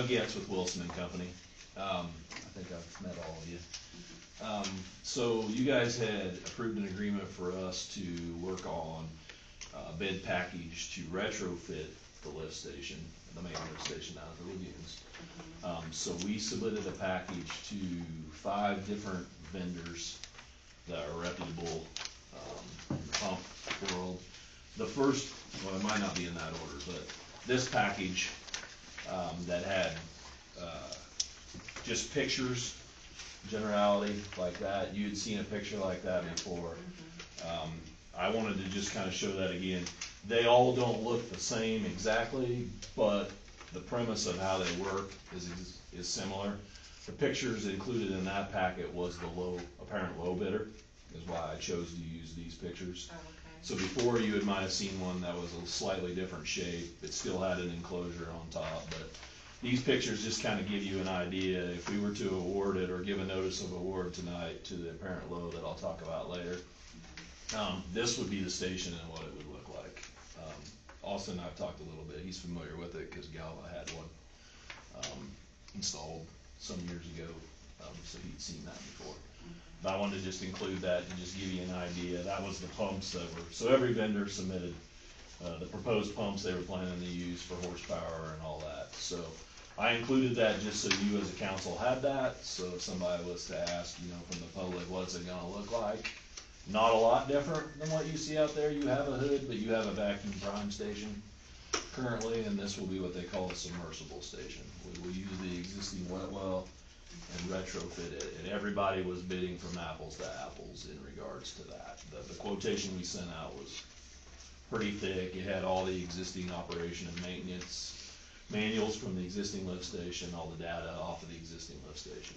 Getz with Wilson and Company. I think I've met all of you. So you guys had approved an agreement for us to work on a bid package to retrofit the lift station, the main lift station out of the lagoons. So we submitted a package to 5 different vendors that are reputable in the pump world. The first, well, it might not be in that order, but this package that had just pictures, generality like that. You had seen a picture like that before. I wanted to just kind of show that again. They all don't look the same exactly, but the premise of how they work is similar. The pictures included in that packet was the apparent low bidder, is why I chose to use these pictures. Oh, okay. So before you might have seen one that was a slightly different shape. It still had an enclosure on top, but these pictures just kind of give you an idea. If we were to award it or give a notice of award tonight to the apparent low that I'll talk about later, this would be the station and what it would look like. Austin and I've talked a little bit. He's familiar with it because Galva had one installed some years ago, so he'd seen that before. But I wanted to just include that and just give you an idea. That was the pumps that were, so every vendor submitted the proposed pumps they were planning to use for horsepower and all that. So I included that just so you as a council had that. So if somebody was to ask, you know, from the public, what's it gonna look like? Not a lot different than what you see out there. You have a hood, but you have a vacuum prime station currently, and this will be what they call a submersible station. We will use the existing wet well and retrofit it, and everybody was bidding from apples to apples in regards to that. The quotation we sent out was pretty thick. It had all the existing operation and maintenance manuals from the existing lift station, all the data off of the existing lift station.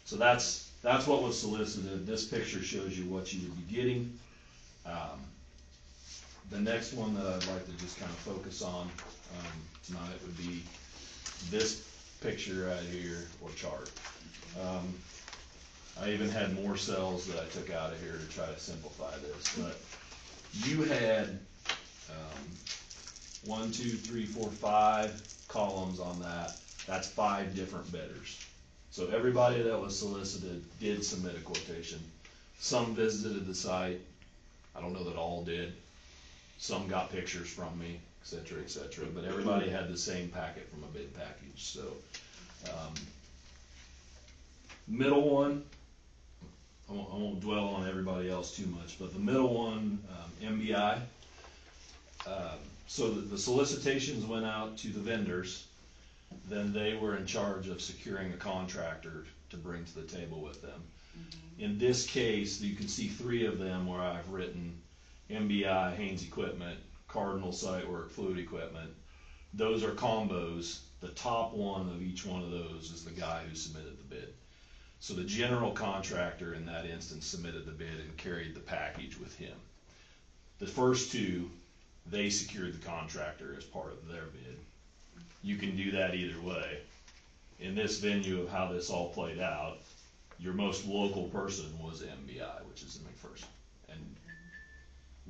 So that's what was solicited. This picture shows you what you would be getting. The next one that I'd like to just kind of focus on tonight would be this picture right here, or chart. I even had more cells that I took out of here to try to simplify this, but you had 1, 2, 3, 4, 5 columns on that. That's 5 different bidders. So everybody that was solicited did submit a quotation. Some visited the site. I don't know that all did. Some got pictures from me, etc., etc. But everybody had the same packet from a bid package. So middle one, I won't dwell on everybody else too much, but the middle one, MBI. So the solicitations went out to the vendors. Then they were in charge of securing a contractor to bring to the table with them. In this case, you can see 3 of them where I've written MBI, Haynes Equipment, Cardinal Site Work, Fluid Equipment. Those are combos. The top one of each one of those is the guy who submitted the bid. So the general contractor in that instance submitted the bid and carried the package with him. The first 2, they secured the contractor as part of their bid. You can do that either way. In this venue of how this all played out, your most local person was MBI, which is in McPherson. And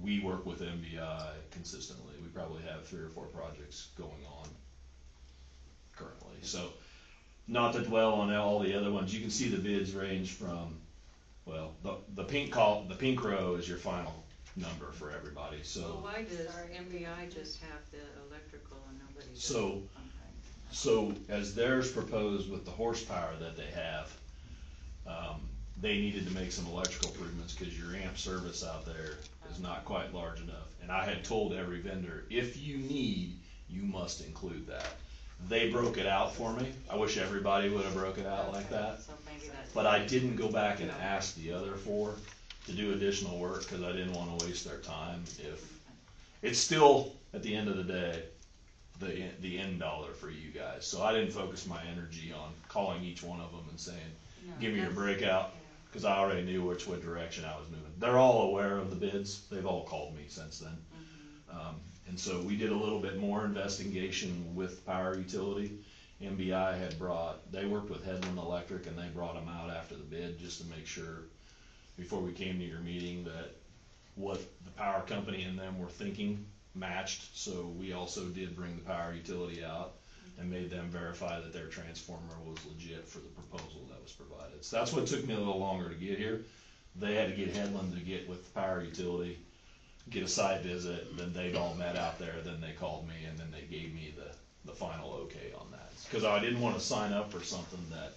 we work with MBI consistently. We probably have 3 or 4 projects going on currently. So not to dwell on all the other ones, you can see the bids range from, well, the pink row is your final number for everybody. So why does MBI just have the electrical and nobody does? So as theirs proposed with the horsepower that they have, they needed to make some electrical improvements because your amp service out there is not quite large enough. And I had told every vendor, if you need, you must include that. They broke it out for me. I wish everybody would have broke it out like that. So maybe that's, but I didn't go back and ask the other 4 to do additional work because I didn't want to waste their time. If it's still, at the end of the day, the end dollar for you guys. So I didn't focus my energy on calling each one of them and saying, give me your breakout, because I already knew which direction I was moving. They're all aware of the bids. They've all called me since then. And so we did a little bit more investigation with power utility. MBI had they worked with Headland Electric, and they brought them out after the bid just to make sure before we came to your meeting that what the power company and them were thinking matched. So we also did bring the power utility out and made them verify that their transformer was legit for the proposal that was provided. So that's what took me a little longer to get here. They had to get Headland to get with the power utility, get a site visit, and then they'd all met out there, then they called me, and then they gave me the final okay on that. Because I didn't want to sign up for something that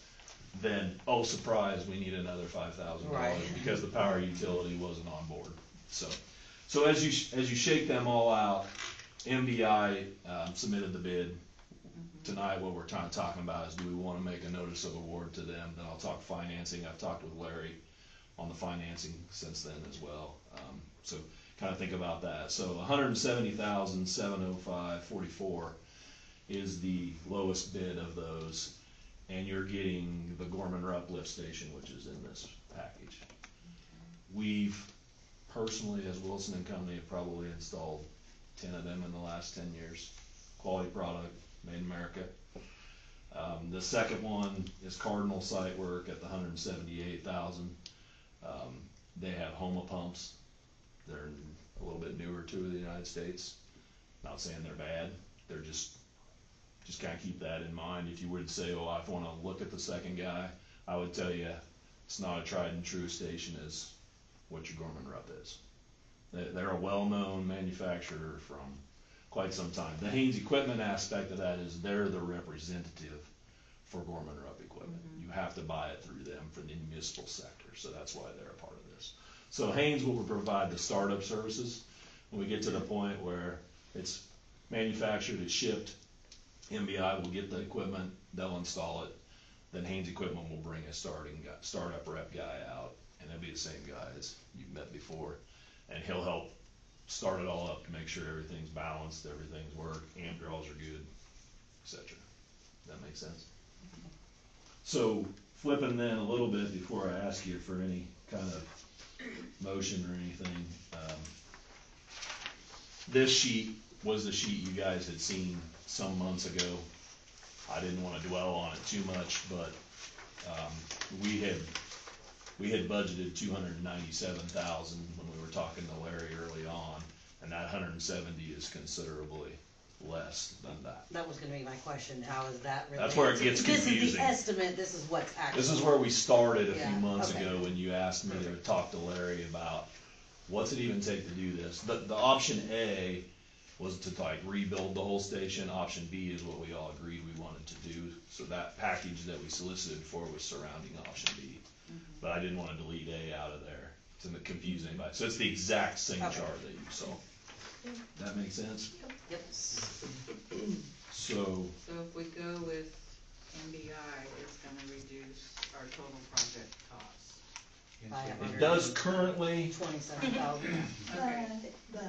then, oh surprise, we need another $5,000 Right. because the power utility wasn't on board. So as you shake them all out, MBI submitted the bid. Tonight what we're talking about is, do we want to make a notice of award to them? Then I'll talk financing. I've talked with Larry on the financing since then as well. So kind of think about that. So $170,705.44 is the lowest bid of those, and you're getting the Gorman-Rupp lift station, which is in this package. We've personally, as Wilson and Company, have probably installed 10 of them in the last 10 years. Quality product, made in America. The second one is Cardinal Site Work at the $178,000. They have Homa pumps. They're a little bit newer to the United States. Not saying they're bad. They're just kind of keep that in mind. If you would say, oh, I want to look at the second guy, I would tell you it's not a tried and true station as what your Gorman-Rupp is. They're a well-known manufacturer from quite some time. The Haynes equipment aspect of that is they're the representative for Gorman-Rupp equipment. You have to buy it through them for the municipal sector, so that's why they're a part of this. So Haynes will provide the startup services. When we get to the point where it's manufactured, it's shipped, MBI will get the equipment, they'll install it, then Haynes Equipment will bring a startup rep guy out, and it'll be the same guy as you've met before, and he'll help start it all up to make sure everything's balanced, everything's work, amp draws are good, etc. That makes sense? So flipping then a little bit before I ask you for any kind of motion or anything, this sheet was the sheet you guys had seen some months ago. I didn't want to dwell on it too much, but we had budgeted $297,000 when we were talking to Larry early on, and that 170 is considerably less than that. That was gonna be my question, how is that related? That's where it gets This is confusing. the estimate, this is what's actually. This is where we started a few Yeah, months okay. ago when you asked me to talk to Larry about what's it even take to do this. The option A was to like rebuild the whole station. Option B is what we all agreed we wanted to do. So that package that we solicited for was surrounding option B. But I didn't want to delete A out of there. It's confusing anybody. So it's the exact same Okay. chart that you saw. That makes sense? Yep. So So if we go with MBI, it's gonna reduce our total project costs. it does currently. 27,000. Okay.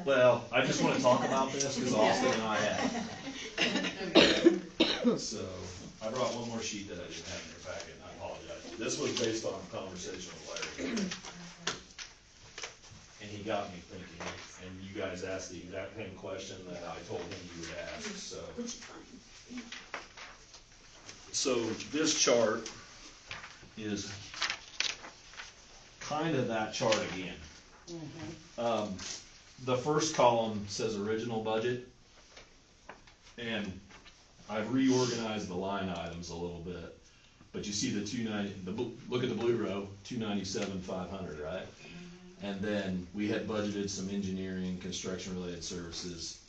Well, I just want to talk about this because Austin and I have. So, I brought one more sheet that I didn't have in your packet, and I apologize. This was based on a conversation with Larry. And he got me thinking, and you guys asked the exact same question that I told him you would ask, so. So, this chart is kind of that chart again. The first column says original budget, and I've reorganized the line items a little bit, but you see the look at the blue row, 297,500, right? And then we had budgeted some engineering, construction related services,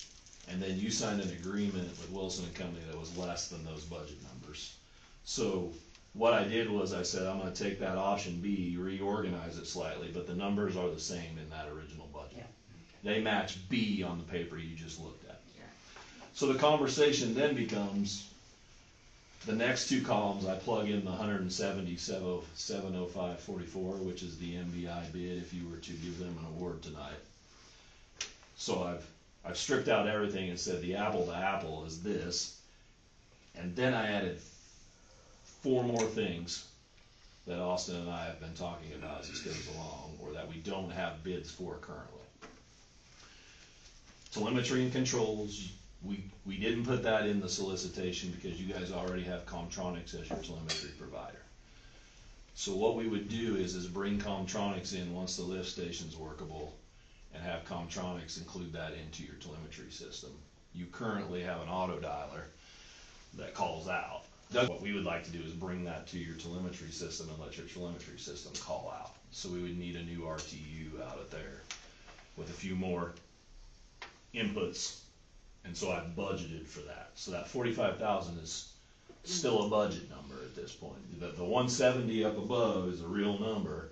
and then you signed an agreement with Wilson and Company that was less than those budget numbers. So what I did was I said, I'm gonna take that option B, reorganize it slightly, but the numbers are the same in that original budget. Yeah. They match B on the paper you just looked at. Yeah. So the conversation then becomes, the next two columns, I plug in the 170,705.44, which is the MBI bid if you were to give them an award tonight. So I've stripped out everything and said the apple to apple is this, and then I added 4 more things that Austin and I have been talking about as this goes along, or that we don't have bids for currently. Telemetry and controls, we didn't put that in the solicitation because you guys already have Comtronics as your telemetry provider. So what we would do is bring Comtronics in once the lift station's workable and have Comtronics include that into your telemetry system. You currently have an auto dialer that calls out. What we would like to do is bring that to your telemetry system and let your telemetry system call out. So we would need a new RTU out of there with a few more inputs. And so I've budgeted for that. So that 45,000 is still a budget number at this point. The 170 up above is a real number.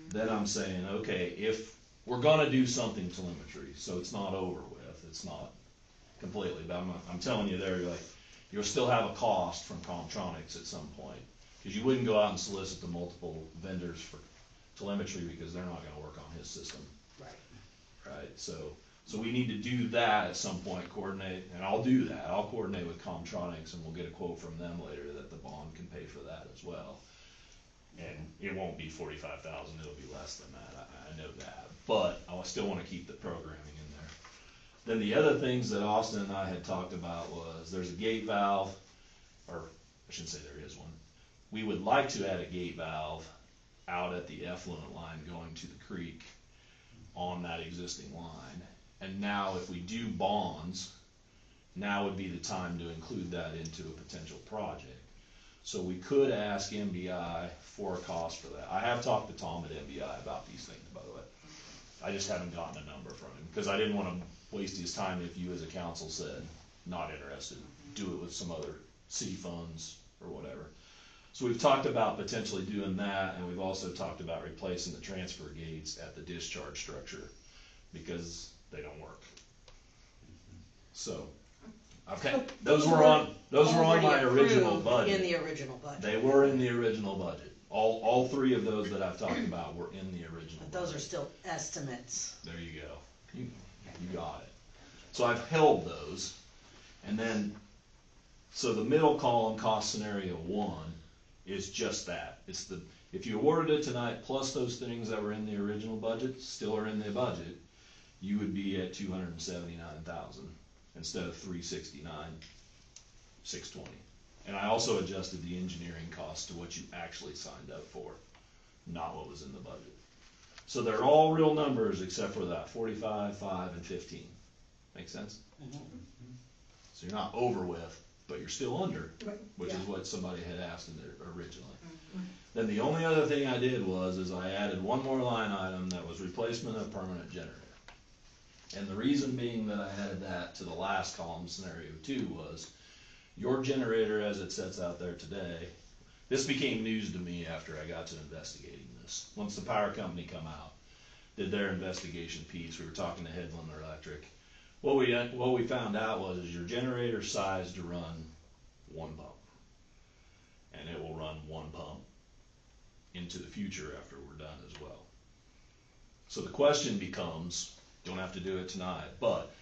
Then I'm saying, okay, if we're gonna do something telemetry, so it's not over with, it's not completely, but I'm telling you there, you'll still have a cost from Comtronics at some point. Cause you wouldn't go out and solicit the multiple vendors for telemetry because they're not gonna work on his system. Right, so we need to do that at some point, coordinate, and I'll do that. I'll coordinate with Comtronics and we'll get a quote from them later that the bond can pay for that as well. And it won't be 45,000, it'll be less than that, I know that. But I still wanna keep the programming in there. Then the other things that Austin and I had talked about was, there's a gate valve, or I shouldn't say there is one. We would like to add a gate valve out at the effluent line going to the creek on that existing line. And now if we do bonds, now would be the time to include that into a potential project. So we could ask MBI for a cost for that. I have talked to Tom at MBI about these things, by the way. I just haven't gotten a number from him, because I didn't want to waste his time if you as a council said, not interested, do it with some other city funds or whatever. So we've talked about potentially doing that, and we've also talked about replacing the transfer gates at the discharge structure, because they don't work. So, okay, those were on my original budget. In the original budget. They were in the original budget. All three of those that I've talked about were in the original budget. But those are still estimates. There you go. You got it. So I've held those, and then, so the middle column, cost scenario 1, is just that. It's if you awarded it tonight, plus those things that were in the original budget, still are in the budget, you would be at 279,000 instead of 369,620. And I also adjusted the engineering cost to what you actually signed up for, not what was in the budget. So they're all real numbers except for that 45, 5, and 15. Make sense? Mm-hmm. So you're not over with, but you're still under, which Yeah. is what somebody had asked in there originally. Then the only other thing I did is I added one more line item that was replacement of permanent generator. And the reason being that I added that to the last column, scenario 2, was your generator as it sits out there today. This became news to me after I got to investigating this. Once the power company come out, did their investigation piece, we were talking to Headland Electric. What we found out was your generator sized to run one pump. And it will run one pump into the future after we're done as well. So the question becomes, don't have to do it tonight, but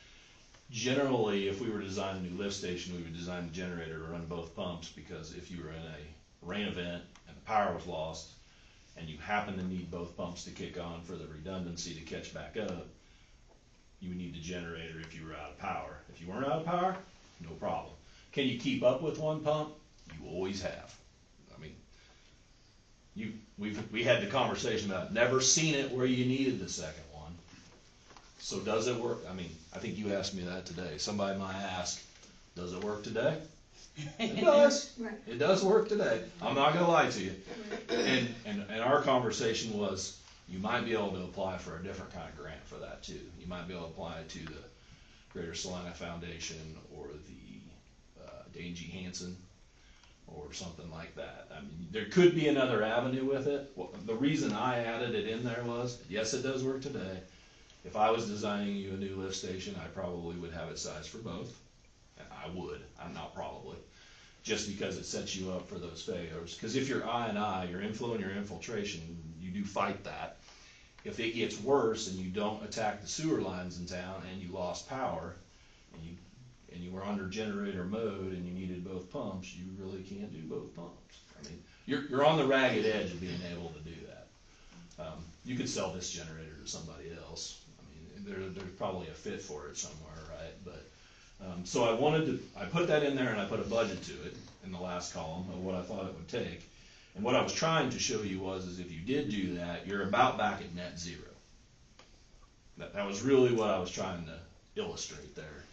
generally if we were to design a new lift station, we would design the generator to run both pumps, because if you were in a rain event and the power was lost and you happen to need both pumps to kick on for the redundancy to catch back up, you would need the generator if you were out of power. If you weren't out of power, no problem. Can you keep up with one pump? You always have. I mean, we had the conversation about never seen it where you needed the second one. So does it work? I mean, I think you asked me that today. Somebody might ask, does it work today? It does. Right. It does work today. I'm not gonna lie to you. And our conversation was, you might be able to apply for a different kind of grant for that too. You might be able to apply to the Greater Salina Foundation or the Dangy Hansen or something like that. I mean, there could be another avenue with it. Well, the reason I added it in there was, yes, it does work today. If I was designing you a new lift station, I probably would have it sized for both. I would, I'm not probably, just because it sets you up for those failures. Because if you're I&I, your inflow and your infiltration, you do fight that. If it gets worse and you don't attack the sewer lines in town and you lost power and you were under generator mode and you needed both pumps, you really can't do both pumps. I mean, you're on the ragged edge of being able to do that. You could sell this generator to somebody else. I mean, there's probably a fit for it somewhere, right? But so I put that in there and I put a budget to it in the last column of what I thought it would take. And what I was trying to show you is if you did do that, you're about back at net zero. That was really what I was trying to illustrate there.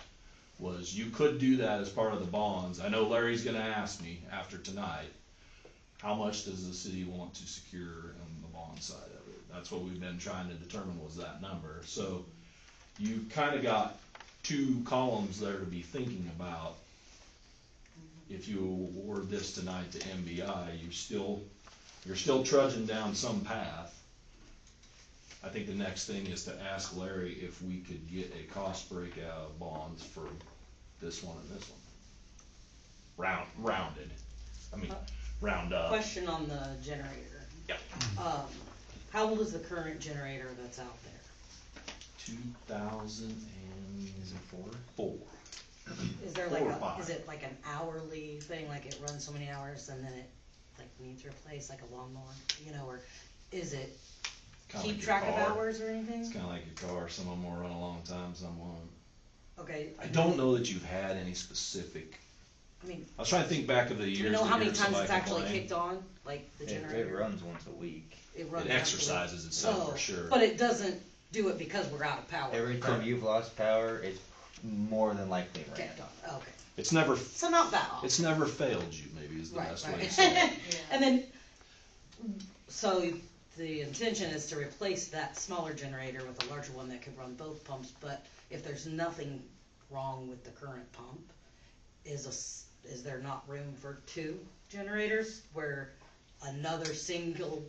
was you could do that as part of the bonds. I know Larry's gonna ask me after tonight, how much does the city want to secure on the bond side of it? That's what we've been trying to determine was that number. So you kinda got two columns there to be thinking about. If you award this tonight to MBI, you're still trudging down some path. I think the next thing is to ask Larry if we could get a cost breakout of bonds for this one and this one. Rounded. I mean, round up. Question on the generator. Yeah. How old is the current generator that's out there? 2004. Is there 4 like or 5. is it like an hourly thing, like it runs so many hours and then it like needs replaced like a lawnmower, you know, or is it Kinda keep like your track of car. hours or anything? It's kinda like your car, some of them will run a long time, some won't. Okay. I don't know that you've had any specific, I mean, I was trying to think back of the do years you know that how many you're times it's somebody actually complained. kicked on, like the It generator? runs once a week. It runs It exercises itself for sure. But it doesn't do it because we're out of power. Every time you've lost power, it's more than likely ran. Kicked on, okay. It's never, So not that often. it's never failed you, maybe is the Right, best way right. to say it. And then, so the intention is to replace that smaller generator with a larger one that could run both pumps, but if there's nothing wrong with the current pump, is there not room for two generators where another single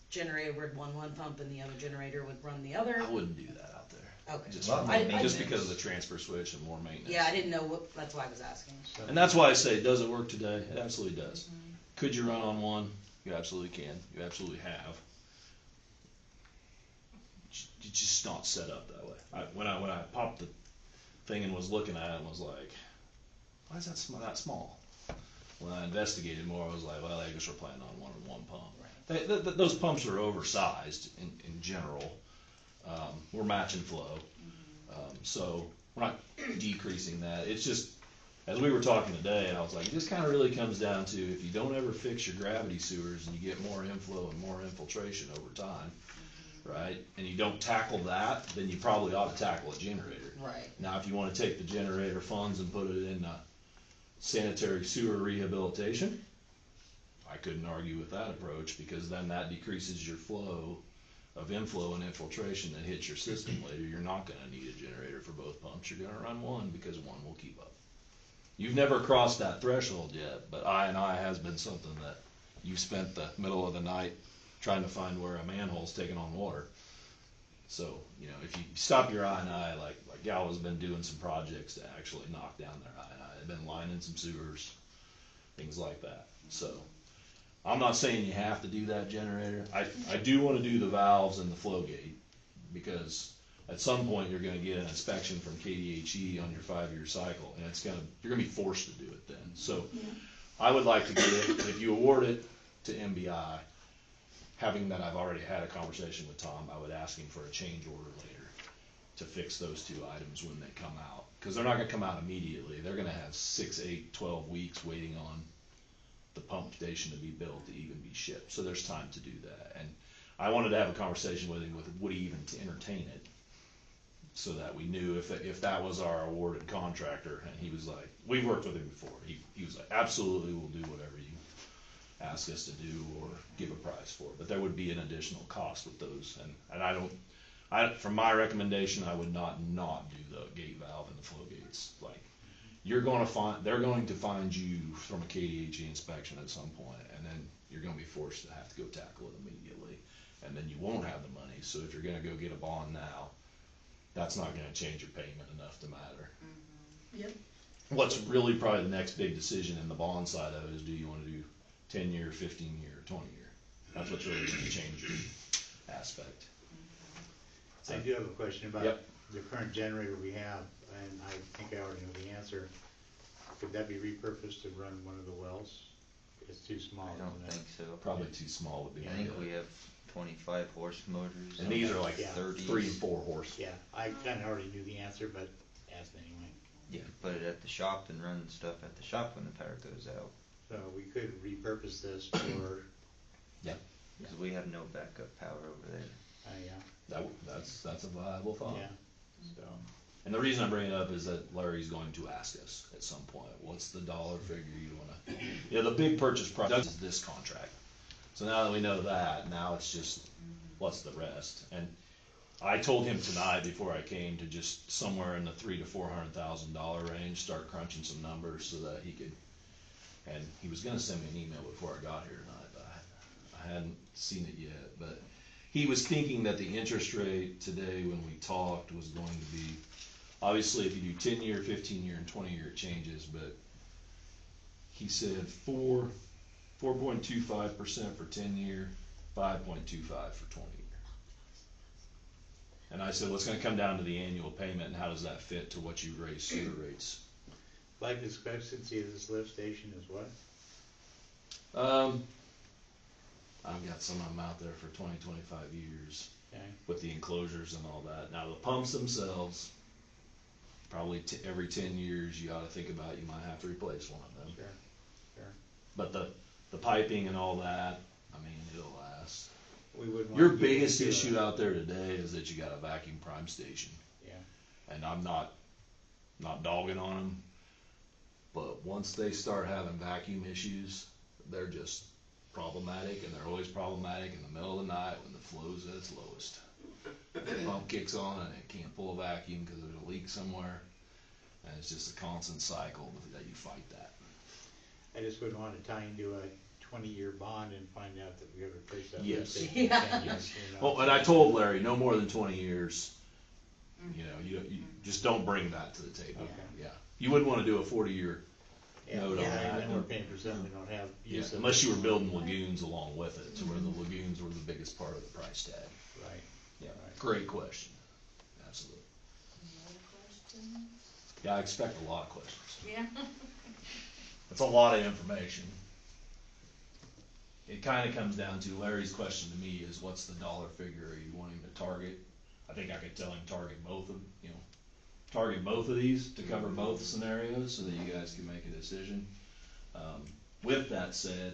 generator would run one pump and the other generator would run the other? I wouldn't do that out there. Okay. Just, Lot more I- maintenance. just because of the transfer switch and more maintenance. Yeah, I didn't know what, that's why I was asking. And that's why I say, does it work today? It absolutely does. Could you run on one? You absolutely can. You absolutely have. It's just not set up that way. When I popped the thing and was looking at it and was like, why is that that small? When I investigated more, I was like, well, I guess we're planning on one pump. Those pumps are oversized in general. We're matching flow. So we're not decreasing that. It's just, as we were talking today, I was like, it just kind of really comes down to if you don't ever fix your gravity sewers and you get more inflow and more infiltration over time, right? And you don't tackle that, then you probably ought to tackle a generator. Right. Now, if you want to take the generator funds and put it in sanitary sewer rehabilitation, I couldn't argue with that approach because then that decreases your flow of inflow and infiltration that hits your system later. You're not going to need a generator for both pumps. You're going to run one because one will keep up. You've never crossed that threshold yet, but I has been something that you've spent the middle of the night trying to find where a manhole's taking on water. So, you know, if you stop your I&I, like Gal has been doing some projects to actually knock down their I&I. They've been lining some sewers, things like that. So, I'm not saying you have to do that generator. I do want to do the valves and the flow gate because at some point you're going to get an inspection from KDHE on your 5-year cycle, and you're going to be forced to do it then. So I would like to get it, if you award it to MBI, having that I've already had a conversation with Tom, I would ask him for a change order later to fix those two items when they come out. Because they're not going to come out immediately. They're going to have 6, 8, 12 weeks waiting on the pump station to be built to even be shipped. So there's time to do that. And I wanted to have a conversation with him would he even entertain it, so that we knew if that was our awarded contractor. And he was like, we've worked with him before. He was like, absolutely, we'll do whatever you ask us to do or give a price for. But there would be an additional cost with those. And from my recommendation, I would not do the gate valve and the flow gates. Like, they're going to find you from a KDHE inspection at some point, and then you're going to be forced to have to go tackle it immediately, and then you won't have the money. So if you're going to go get a bond now, that's not going to change your payment enough to matter. Yep. What's really probably the next big decision in the bond side of it is, do you want to do 10-year, 15-year, 20-year? That's what's really going to change your aspect. I do have a question about Yep. the current generator we have, and I think I already know the answer. Could that be repurposed to run one of the wells? It's too small, I don't isn't it? think so. Probably too small would be I my think guess. we have 25 horse motors. And these are like Yeah. 30. 3 and 4 horse. Yeah, I kinda already knew the answer, but asked anyway. You can put it at the shop and run stuff at the shop when the power goes out. So we could repurpose this for, Because we have no backup power over there. yeah, That's a viable thought. yeah, so. And the reason I bring it up is that Larry's going to ask us at some point, what's the dollar figure you wanna, the big purchase price is this contract. So now that we know that, now it's just, what's the rest? And I told him tonight before I came to just somewhere in the $300,000 to $400,000 range, start crunching some numbers so that he could, and he was gonna send me an email before I got here tonight, but I hadn't seen it yet, but he was thinking that the interest rate today when we talked was going to be, obviously if you do 10-year, 15-year, and 20-year it changes, but he said 4.25% for 10-year, 5.25 for 20-year. And I said, well, it's gonna come down to the annual payment and how does that fit to what you raise sewer rates? Life expectancy of this lift station is what? I've got some of them out there for 20, 25 years Okay, with the enclosures and all that. Now the pumps themselves, probably every 10 years you ought to think about you might have to replace one of them. sure, sure. But the piping and all that, I mean, it'll last. We wouldn't want Your to get biggest into issue out there today is that you got a vacuum prime station. Yeah, And I'm not dogging on them, but once they start having vacuum issues, they're just problematic, and they're always problematic in the middle of the night when the flow's at its lowest. The pump kicks on and it can't pull a vacuum because there's a leak somewhere, and it's just a constant cycle that you fight that. I just wouldn't want to tie into a 20-year bond and find out that we ever replaced that lift Yes. station in 10 years. You know? Well, and I told Larry, no more than 20 years, you know, you just don't bring that to the table. Okay. Yeah. You wouldn't want to do a 40-year Yeah, note on yeah, that. and then we're paying for something we don't have Yeah, use of. unless you were building lagoons along with it, to where the lagoons were the biggest part of the price tag. Right. Yeah, Right. great question. Absolutely. Yeah, I expect a lot of questions. Yeah. It's a lot of information. It kinda comes down to, Larry's question to me is, what's the dollar figure are you wanting to target? I think I could tell him target both of these to cover both scenarios so that you guys can make a decision. With that said,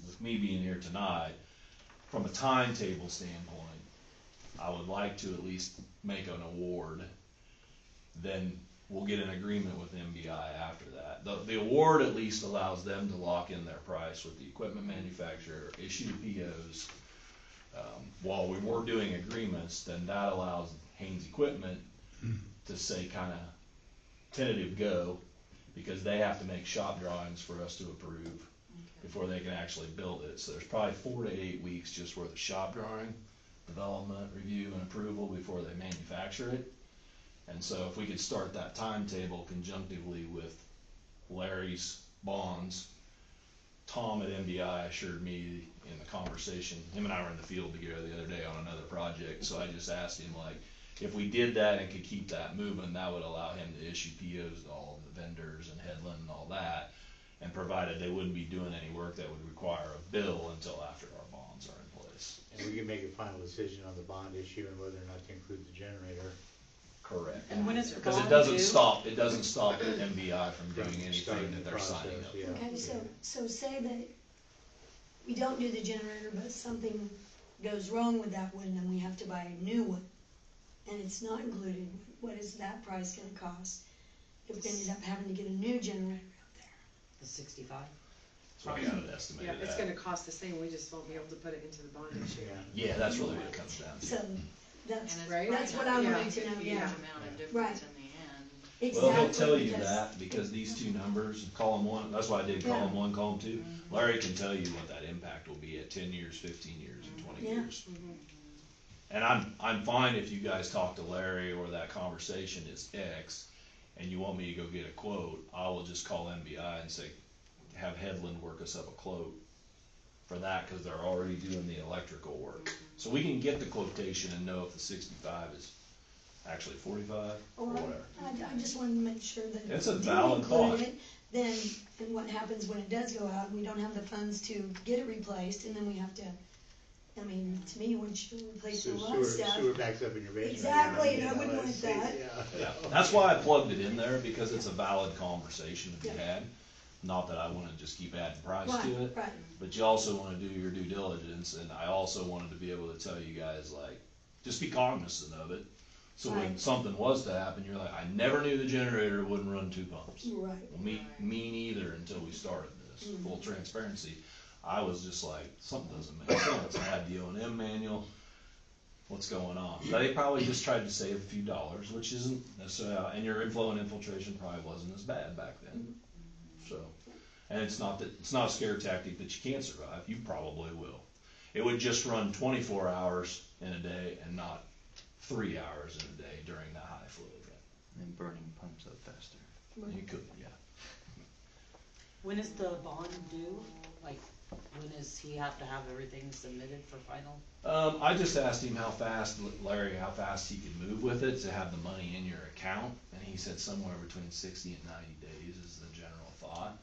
with me being here tonight, from a timetable standpoint, I would like to at least make an award. Then we'll get an agreement with MBI after that. The award at least allows them to lock in their price with the equipment manufacturer, issue POs. While we were doing agreements, then that allows Haynes Equipment to say kinda tentative go, because they have to make shop drawings for us to approve before they can actually build it. So there's probably 4 to 8 weeks just worth of shop drawing, development, review, and approval before they manufacture it. And so if we could start that timetable conjunctively with Larry's bonds, Tom at MBI assured me in the conversation, him and I were in the field together the other day on another project, so I just asked him, like, if we did that and could keep that moving, that would allow him to issue POs to all the vendors and Headland and all that, and provided they wouldn't be doing any work that would require a bill until after our bonds are in place. And we can make a final decision on the bond issue and whether or not to include the generator. Correct. And when is the Because bond it doesn't due? stop MBI from doing anything Starting that the they're signing process, up. yeah, Okay, yeah. so say that we don't do the generator, but something goes wrong with that one and we have to buy a new one, and it's not included, what is that price gonna cost if we ended up having to get a new generator out there? The 65? So I got it estimated Yeah, it's at. gonna cost the same, we just won't be able to put it into the bond issue. Yeah. Yeah, that's really what it comes down to. So, that's, And it's Right. probably that's not what I gonna wanted make to a know, huge yeah. amount of difference Right. in the end. exactly. Well, he'll tell you because- that, because these two numbers, column one, that's why I did column one, column two. Larry can tell you what that impact will be at 10 years, 15 years, and 20 Yeah. years. And I'm fine if you guys talk to Larry or that conversation is X, and you want me to go get a quote, I will just call MBI and say, have Headland work us up a quote for that, cause they're already doing the electrical work. So we can get the quotation and know if the 65 is actually 45 or Or, whatever. I just wanted to make sure that. It's a if we valid include thought. it, Then, and what happens when it does go out, and we don't have the funds to get it replaced, and then we have to, I mean, to me, once you replace a lot of stuff. Sewer backs up in your basement. Exactly, you and I know, wouldn't it's- want that. Yeah. That's why I plugged it in there, because it's a valid conversation to be Yeah. had. Not that I wanna just keep adding price Right, to it, right, but you also wanna do your due diligence, and I also wanted to be able to tell you guys, like, just be cognizant of it. So when Right. something was to happen, you're like, I never knew the generator wouldn't run 2 pumps. Right. Well, me neither until we started this, full transparency. I was just like, something doesn't make sense. I had the O&M manual, what's going on? They probably just tried to save a few dollars, which isn't necessarily, and your inflow and infiltration probably wasn't as bad back then. So, and it's not a scare tactic that you can't survive, you probably will. It would just run 24 hours in a day and not 3 hours in a day during that high flow event. And burning pumps up faster. You could, yeah. When is the bond due? Like, when does he have to have everything submitted for final? I just asked him how fast he could move with it to have the money in your account, and he said somewhere between 60 and 90 days is the general thought.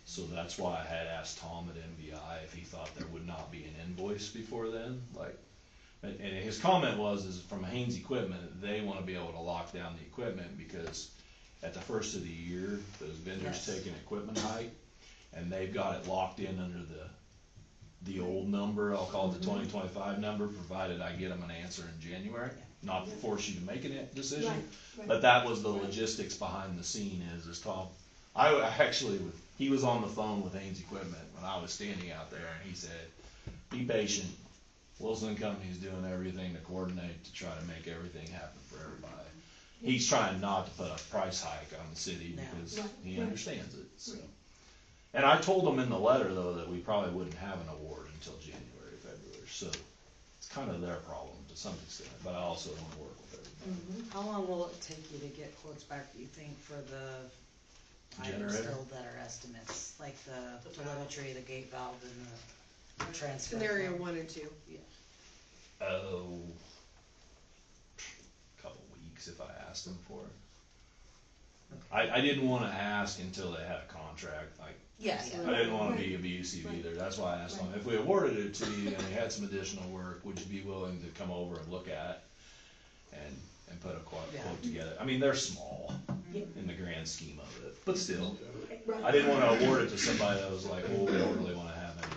So that's why I had asked Tom at MBI if he thought there would not be an invoice before then, and his comment is from Haynes Equipment, they wanna be able to lock down the equipment because at the first of the year, those vendors Yes. take an equipment hike, and they've got it locked in under the old number, I'll call it the 2025 number, provided I get them an answer in January. Not to force you to make a decision, Right, right. but that was the logistics behind the scene is Tom, he was on the phone with Haynes Equipment when I was standing out there, and he said, be patient, Wilson Company's doing everything to coordinate to try to make everything happen for everybody. He's trying not to put a price hike on the city No. because Right, he right. understands it, so. Right. And I told him in the letter, though, that we probably wouldn't have an award until January, February, so it's kind of their problem to some extent, but I also want to work with everybody. How long will it take you to get quotes back, do you think, for the items Generator? still that are estimates? Like the telemetry, the gate valve, and the transfer? Scenario flow? 1 and 2. Oh, couple weeks if I asked them for it. I didn't want to ask until they had a contract, like, Yeah, I yeah. didn't want to be abusive either, that's why I asked them, if we awarded it to you and we had some additional work, would you be willing to come over and look at it and put a quote together? I mean, they're small in the grand scheme of it, but still, Right. I didn't want to award it to somebody that was like, well, we don't really want to have any.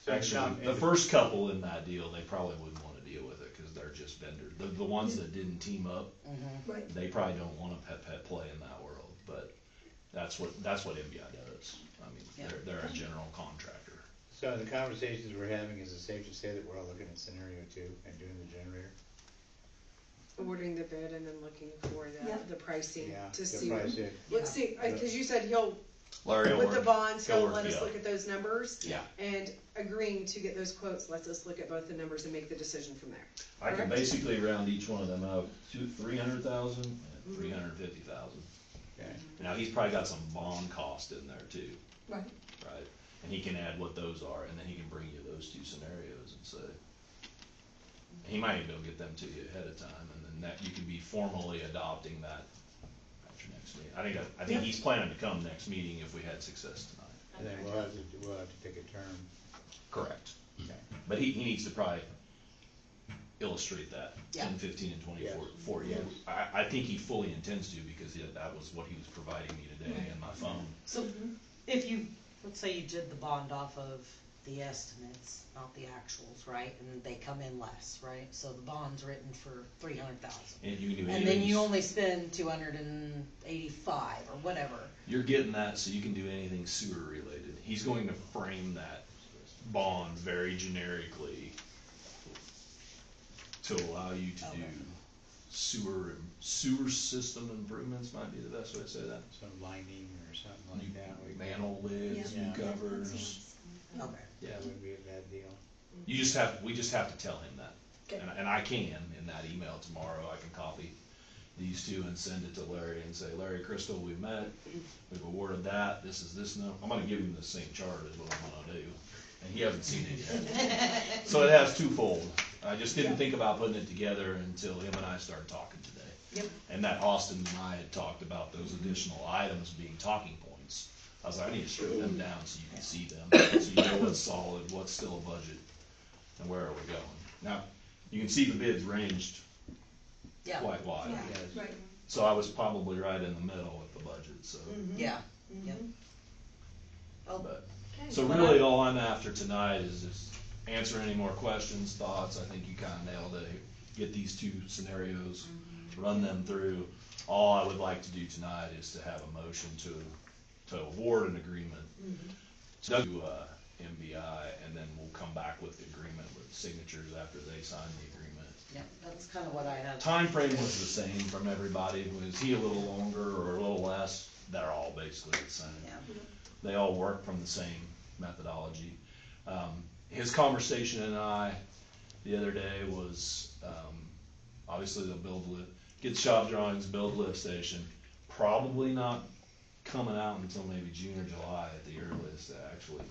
So Actually, the first couple in that deal, they probably wouldn't want to deal with it, cause they're just vendors, the ones that didn't team up, Right. they probably don't want to pet play in that world, but that's what MBI does. I mean, Yeah. they're a general contractor. So in the conversations we're having, is it safe to say that we're all looking at scenario 2 and doing the generator? Awarding the bid and then looking for Yep. the pricing Yeah, to the see. price it. Let's see, cause you said Larry will with the work. bonds, He'll he'll work let us you look up. at those numbers. Yeah. And agreeing to get those quotes lets us look at both the numbers and make the decision from there. I can Correct? basically round each one of them up to 300,000 and 350,000. Okay. Now, he's probably got some bond cost in there too, Right. right? And he can add what those are, and then he can bring you those two scenarios and say, he might even be able to get them to you ahead of time, and then that, you can be formally adopting that at your next meeting. I think he's planning to come next meeting if we had success tonight. And then we'll have to pick a term. Correct. Okay. But he needs to probably illustrate that Yeah. in 15 and 24 Yes. for you. I think he fully intends to because that was what he was providing me today in my phone. So, if you, let's say you did the bond off of the estimates, not the actuals, right, and they come in less, right, so the bond's written for 300,000. And you can do And then you anything, only spend 285 or whatever. you're getting that so you can do anything sewer related. He's going to frame that bond very generically to allow you to do sewer system improvements might be the best way to say that. Some lining or something like that. Manhole lids, Yeah. new covers, Okay. yeah. That wouldn't be a bad deal. We just have to tell him that. Okay. And I can, in that email tomorrow, I can copy these two and send it to Larry and say, Larry, Crystal, we've met, we've awarded that, this is this number. I'm gonna give him the same chart is what I'm gonna do, and he hasn't seen it yet. So it has twofold. I just didn't think about putting it together until him and I started talking today. Yep. And that Austin and I had talked about those additional items being talking points. I was like, I need to strip them down so you can see them, so you know what's solid, what's still a budget, and where are we going. Now, you can see the bids ranged Yeah. quite wide. Yeah, Yes. right. So I was probably right in the middle with the budget, so. Yeah, yep. Oh, But, Okay. so really all I'm after tonight is just answer any more questions, thoughts. I think you kinda nailed it. get these two scenarios, run them through. All I would like to do tonight is to have a motion to award an agreement to MBI, and then we'll come back with the agreement with signatures after they sign the agreement. Yeah, that's kind of what I had. Time frame was the same from everybody. Was he a little longer or a little less? They're all basically the same. Yeah. They all work from the same methodology. His conversation and I the other day was, obviously they'll get shop drawings, build lift station. Probably not coming out until maybe June or July at the earliest to actually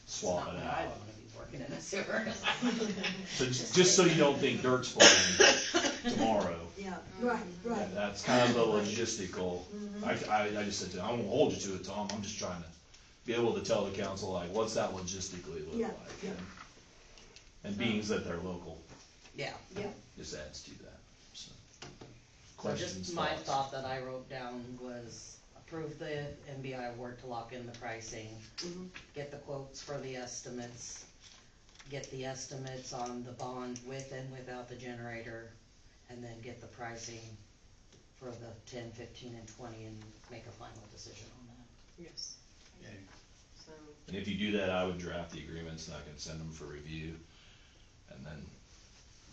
swap it I out. want to be working in a sewer. So just so you don't think dirt's falling tomorrow. Yeah, right. That's kind of the logistical. I just said to him, I won't hold you to it, Tom. I'm just trying to be able to tell the council, like, what's that logistically look Yeah, like? yeah. And being that they're local, Yeah. just adds to that, so. So Questions, just my thoughts? thought that I wrote down was approve the MBI award to lock in the pricing, get the quotes for the estimates, get the estimates on the bond with and without the generator, and then get the pricing for the 10, 15, and 20 and make a final decision on that. Yes. Okay. So, And if you do that, I would draft the agreements and I can send them for review. And then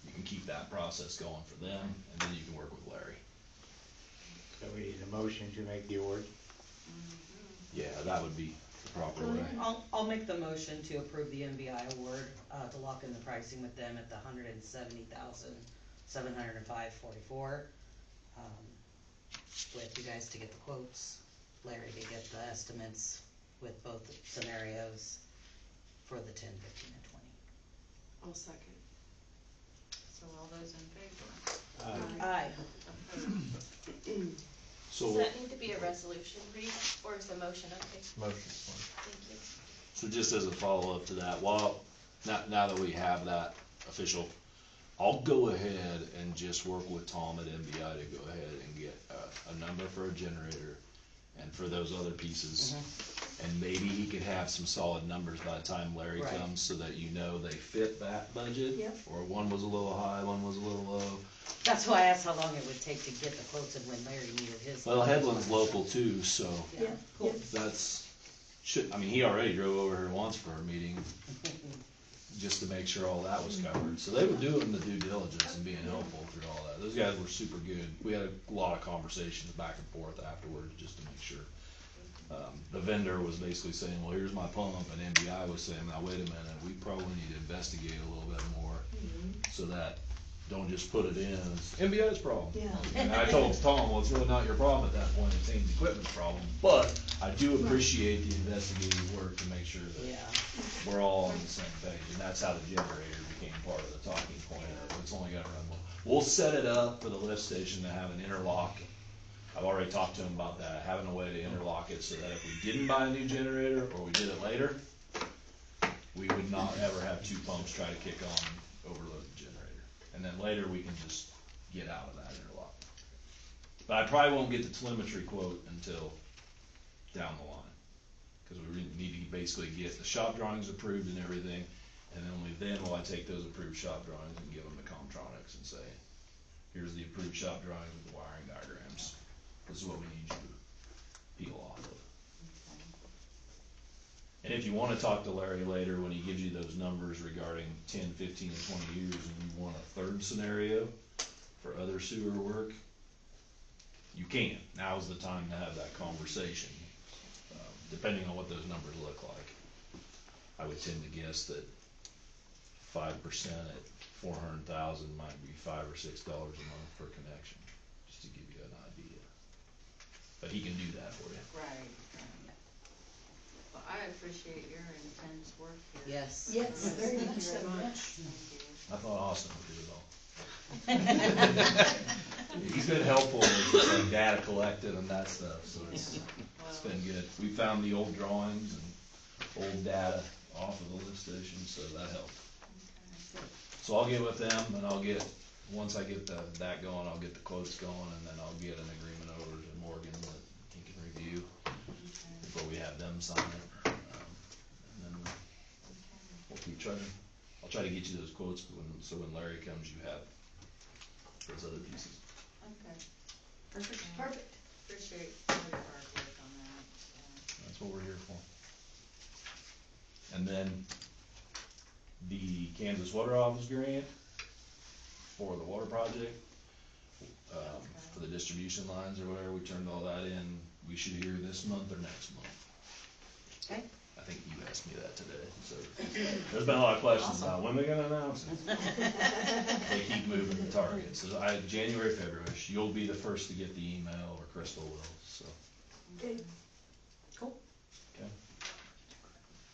you can keep that process going for them, and then you can work with Larry. So we need a motion to make the award. Yeah, that would be the proper way. I'll make the motion to approve the MBI award, to lock in the pricing with them at the $170,705.44. With you guys to get the quotes, Larry to get the estimates with both scenarios for the 10, 15, and 20. I'll second. So all those in favor? Aye. Opposed? So, Does that need to be a resolution, Reed, or is the motion okay? Motion's fine. Thank you. so just as a follow-up to that, now that we have that official, I'll go ahead and just work with Tom at MBI to go ahead and get a number for a generator and for those other pieces. And maybe he could have some solid numbers by the time Larry Right. comes, so that you know they fit that budget. Yep. Or one was a little high, one was a little low. That's why I asked how long it would take to get the quotes and when Larry needed his. Well, Headland's local too, so Yeah, cool. that's, he already drove over here once for a meeting, just to make sure all that was covered. So they were doing the due diligence and being helpful through all that. Those guys were super good. We had a lot of conversations back and forth afterwards, just to make sure. The vendor was basically saying, well, here's my pump, and MBI was saying, now wait a minute, we probably need to investigate a little bit more, so that, don't just put it in as MBI's problem. Yeah. And I told Tom, well, it's really not your problem at that point, it's Ames Equipment's problem, but I do appreciate the investigative work to make sure that Yeah. we're all on the same page, and that's how the generator became part of the talking point of it. It's only gotta run one. We'll set it up for the lift station to have an interlock. I've already talked to him about that, having a way to interlock it so that if we didn't buy a new generator, or we did it later, we would not ever have two pumps try to kick on and overload the generator. And then later, we can just get out of that interlock. But I probably won't get the telemetry quote until down the line. Cause we need to basically get the shop drawings approved and everything, and only then will I take those approved shop drawings and give them to Comtronics and say, here's the approved shop drawings with the wiring diagrams. This is what we need you to peel off of. And if you wanna talk to Larry later, when he gives you those numbers regarding 10, 15, and 20 years, and you want a third scenario for other sewer work, you can. Now's the time to have that conversation, depending on what those numbers look like. I would tend to guess that 5% at 400,000 might be $5 or $6 a month per connection, just to give you an idea. But he can do that for you. Right. Well, I appreciate your intense work here. Yes. Yes, very Thank much you so. very much. Thank you. I thought Austin would do it all. He's been helpful with like data collected and that stuff, so it's been good. We found the old drawings and old data off of the lift station, so that helped. So I'll get with them and once I get that going, I'll get the quotes going, and then I'll get an agreement over to Morgan that he can review before we have them sign it. And then we'll keep trying. I'll try to get you those quotes so when Larry comes, you have those other pieces. Okay, Perfect. appreciate all your hard work on that, so. That's what we're here for. And then the Kansas Water Office grant for the water project, for the distribution lines or whatever, we turned all that in. We should hear this month or next month. Okay. I think you asked me that today, so there's been a lot of questions about when they're gonna announce it. They keep moving the target, so January, February, you'll be the first to get the email, or Crystal will, so. Okay. Cool. Okay.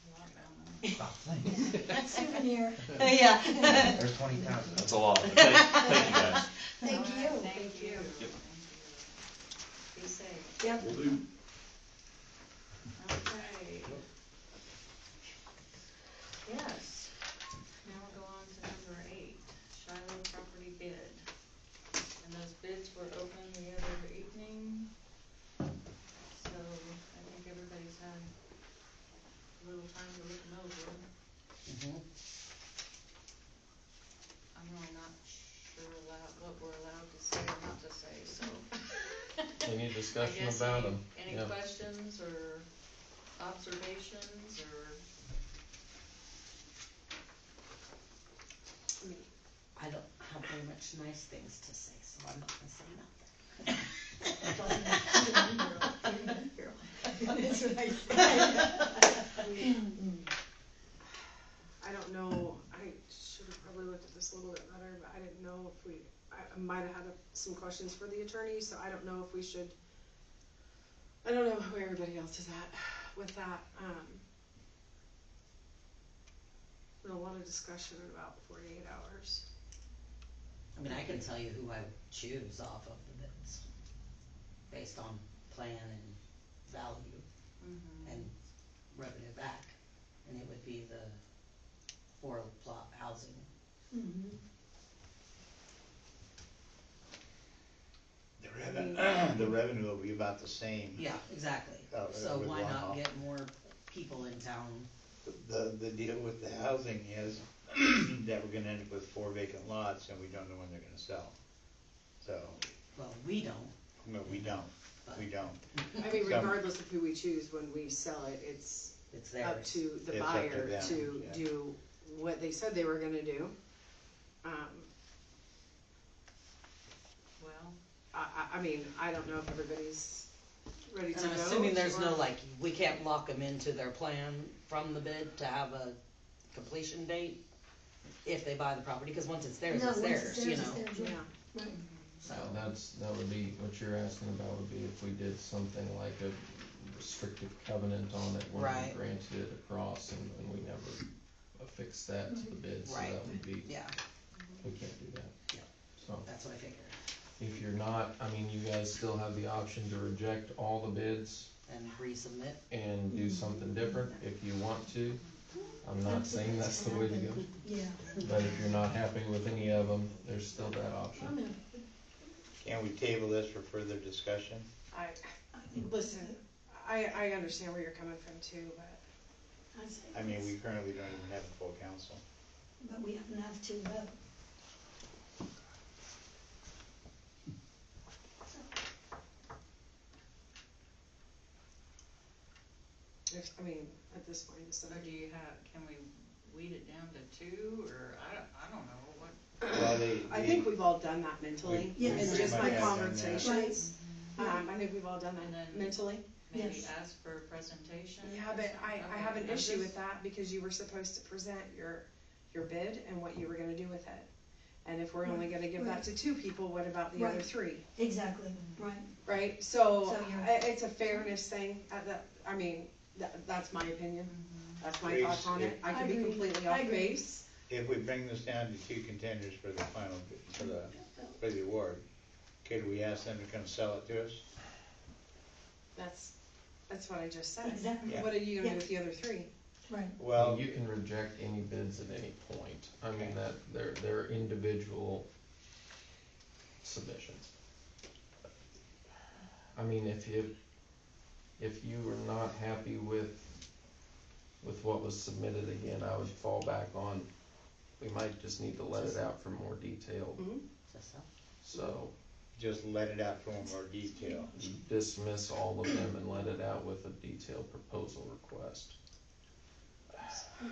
A lot going on. Oh, thanks. Souvenir. Yeah. There's 20,000. That's a lot, but thank you guys. Thank All right, you. Thank you. Yep. Thank you. Be safe. Yep. Will do. Okay. Yes, now we'll go on to number 8, Shiloh property bid. And those bids were open the other evening, so I think everybody's had a little time to look them over. Mhm. I'm really not sure what we're allowed to say or not to say, so. Any discussion I guess about them? Any questions or observations or? I don't have very much nice things to say, so I'm not gonna say nothing. That's what I said. I don't know, I should have probably looked at this a little bit better, but I didn't know if I might have had some questions for the attorney, so I don't know if we should, I don't know where everybody else is at with that, been a lot of discussion in about 48 hours. I mean, I can tell you who I would choose off of the bids, based on plan and value and revenue back, and it would be the 4 plot housing. Mhm. The revenue will be about the same. Yeah, exactly. Oh, So with why one not off. get more people in town? The deal with the housing is that we're gonna end up with 4 vacant lots and we don't know when they're gonna sell. So, Well, we don't, no, we don't, we don't. I mean, Some- regardless of who we choose when we sell it, it's it's up theirs. to the It's up to buyer them, to yeah. do what they said they were gonna do. Well, I mean, I don't know if everybody's ready to And I'm vote. assuming there's or- no, like, we can't lock them into their plan from the bid to have a completion date if they buy the property, cause once it's theirs, No, it's once theirs, you it's know? theirs, Yeah. right. So, That would be, what you're asking about would be if we did something like a restrictive covenant on it where Right. we granted it across and we never affixed that to the bid, so Right. that would be, yeah, we can't do that. Yeah. So, that's what I figured, if you're not, I mean, you guys still have the option to reject all the bids and resubmit. and do something different if you want to. I'm not saying that's the way to go, Yeah. but if you're not happy with any of them, there's still that I'm option. gonna, Can we table this for further discussion? I think. Listen, I understand where you're coming from too, but I'd say I mean, we yes, currently don't even have a full council. but we have enough to vote. if, I mean, at this point, it's so do somebody. you have, can we weed it down to 2, or I don't know, what? Well, I think we've all done that mentally, We in pretty just much my have done that. conversations. Right. I think we've all done And that then- mentally. Maybe Yes. ask for a presentation? Yeah, or but something? I Okay, have an I'm issue just- with that because you were supposed to present your bid and what you were gonna do with it. And if we're only gonna give that to 2 people, what about the other Right. 3, Exactly, right. right? So, So you're- it's a fairness thing, I mean, that's my opinion, that's my Grace, thoughts on it, I could be I agree. completely I off agree. base. If we bring this down to 2 contenders for the final, for the award, could we ask them to come sell it to us? That's what I just said. Exactly. Yeah. What are you gonna do Yeah. with the other 3? Right. Well, You can reject any bids at any point. I mean, Okay. that, they're individual submissions. I mean, if you were not happy with what was submitted again, I would fall back on, we might just need to let it out for more detailed Mm-hmm. Is that so? So Just let it out for more detail. dismiss all of them and let it out with a detailed proposal request. I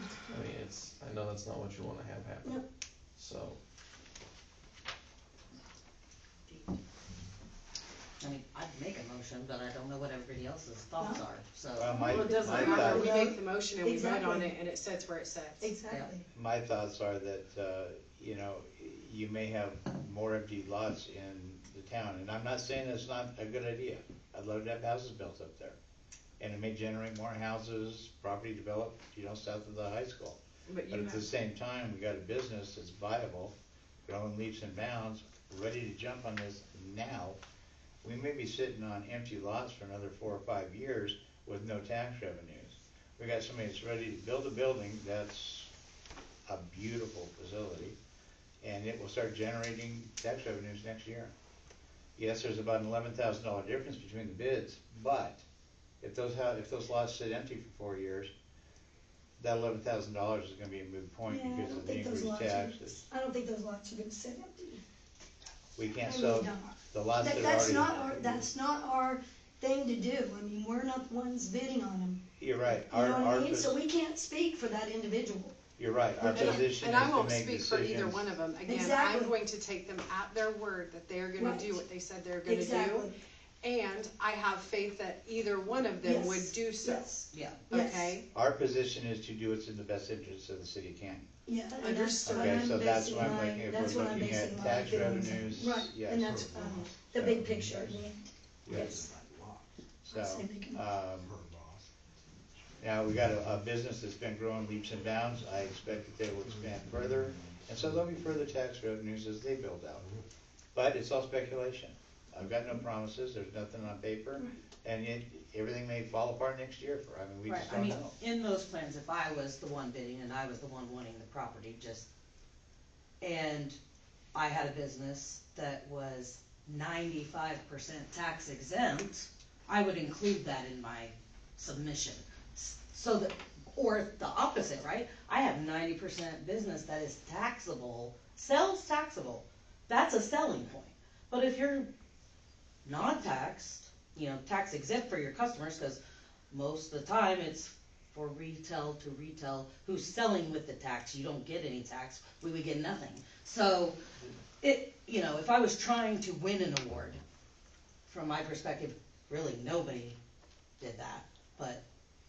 mean, I know that's not what you wanna have happen. Yep. So, I mean, I'd make a motion, but I don't know what everybody else's thoughts are, so. Well, Well, it doesn't my matter, thought- we make the motion and we vote on Exactly. it and it sits where it sits. Exactly. My thoughts are that, you know, you may have more empty lots in the town, and I'm not saying that's not a good idea. I'd love to have houses built up there. And it may generate more houses, property developed, you know, south of the high school. But But you at the have, same time, we got a business that's viable, growing leaps and bounds, ready to jump on this now. We may be sitting on empty lots for another 4 or 5 years with no tax revenues. We got somebody that's ready to build a building that's a beautiful facility, and it will start generating tax revenues next year. Yes, there's about an $11,000 difference between the bids, but if those lots sit empty for 4 years, that $11,000 is gonna be a moot point Yeah, I because don't of the think those increased lots taxes. I don't think those lots are gonna sit empty. We can't I sell really don't. the lots that are That's already. not our, that's not our thing to do. I mean, we're not the ones bidding on them. You're right, You know what I our, mean? So we can't speak for that individual. you're right, our position and is I to won't make speak decisions. for either one of them. Again, Exactly. I'm going to take them at their word that they are gonna Right. do what they said they're gonna do. Exactly. And I have faith that either one of them Yes. would do so. Yes. Yeah. Yes. Okay? Our position is to do what's in the best interest of the city of Canton. Yeah, and that's Understood. what Okay, I'm so that's basing what I'm my, looking at, that's we're what I'm looking basing at my tax biddings on. revenues, Right, yes. and that's, the big picture in the end. Yes. So, I say they can- now, we got a business that's been growing leaps and bounds, I expect that they will expand further, and so there'll be further tax revenues as they build out. But it's all speculation, I've got no promises, there's nothing on paper, and everything may fall apart next year I mean, we Right, just I don't mean, know. in those plans, if I was the one bidding and I was the one wanting the property, and I had a business that was 95% tax exempt, I would include that in my submission. So that, or the opposite, right? I have 90% business that is taxable, sells taxable, that's a selling point. But if you're non-taxed, you know, tax exempt for your customers, cause most of the time it's for retail to retail, who's selling with the tax, you don't get any tax, we would get nothing. So, you know, if I was trying to win an award, from my perspective, really nobody did that, but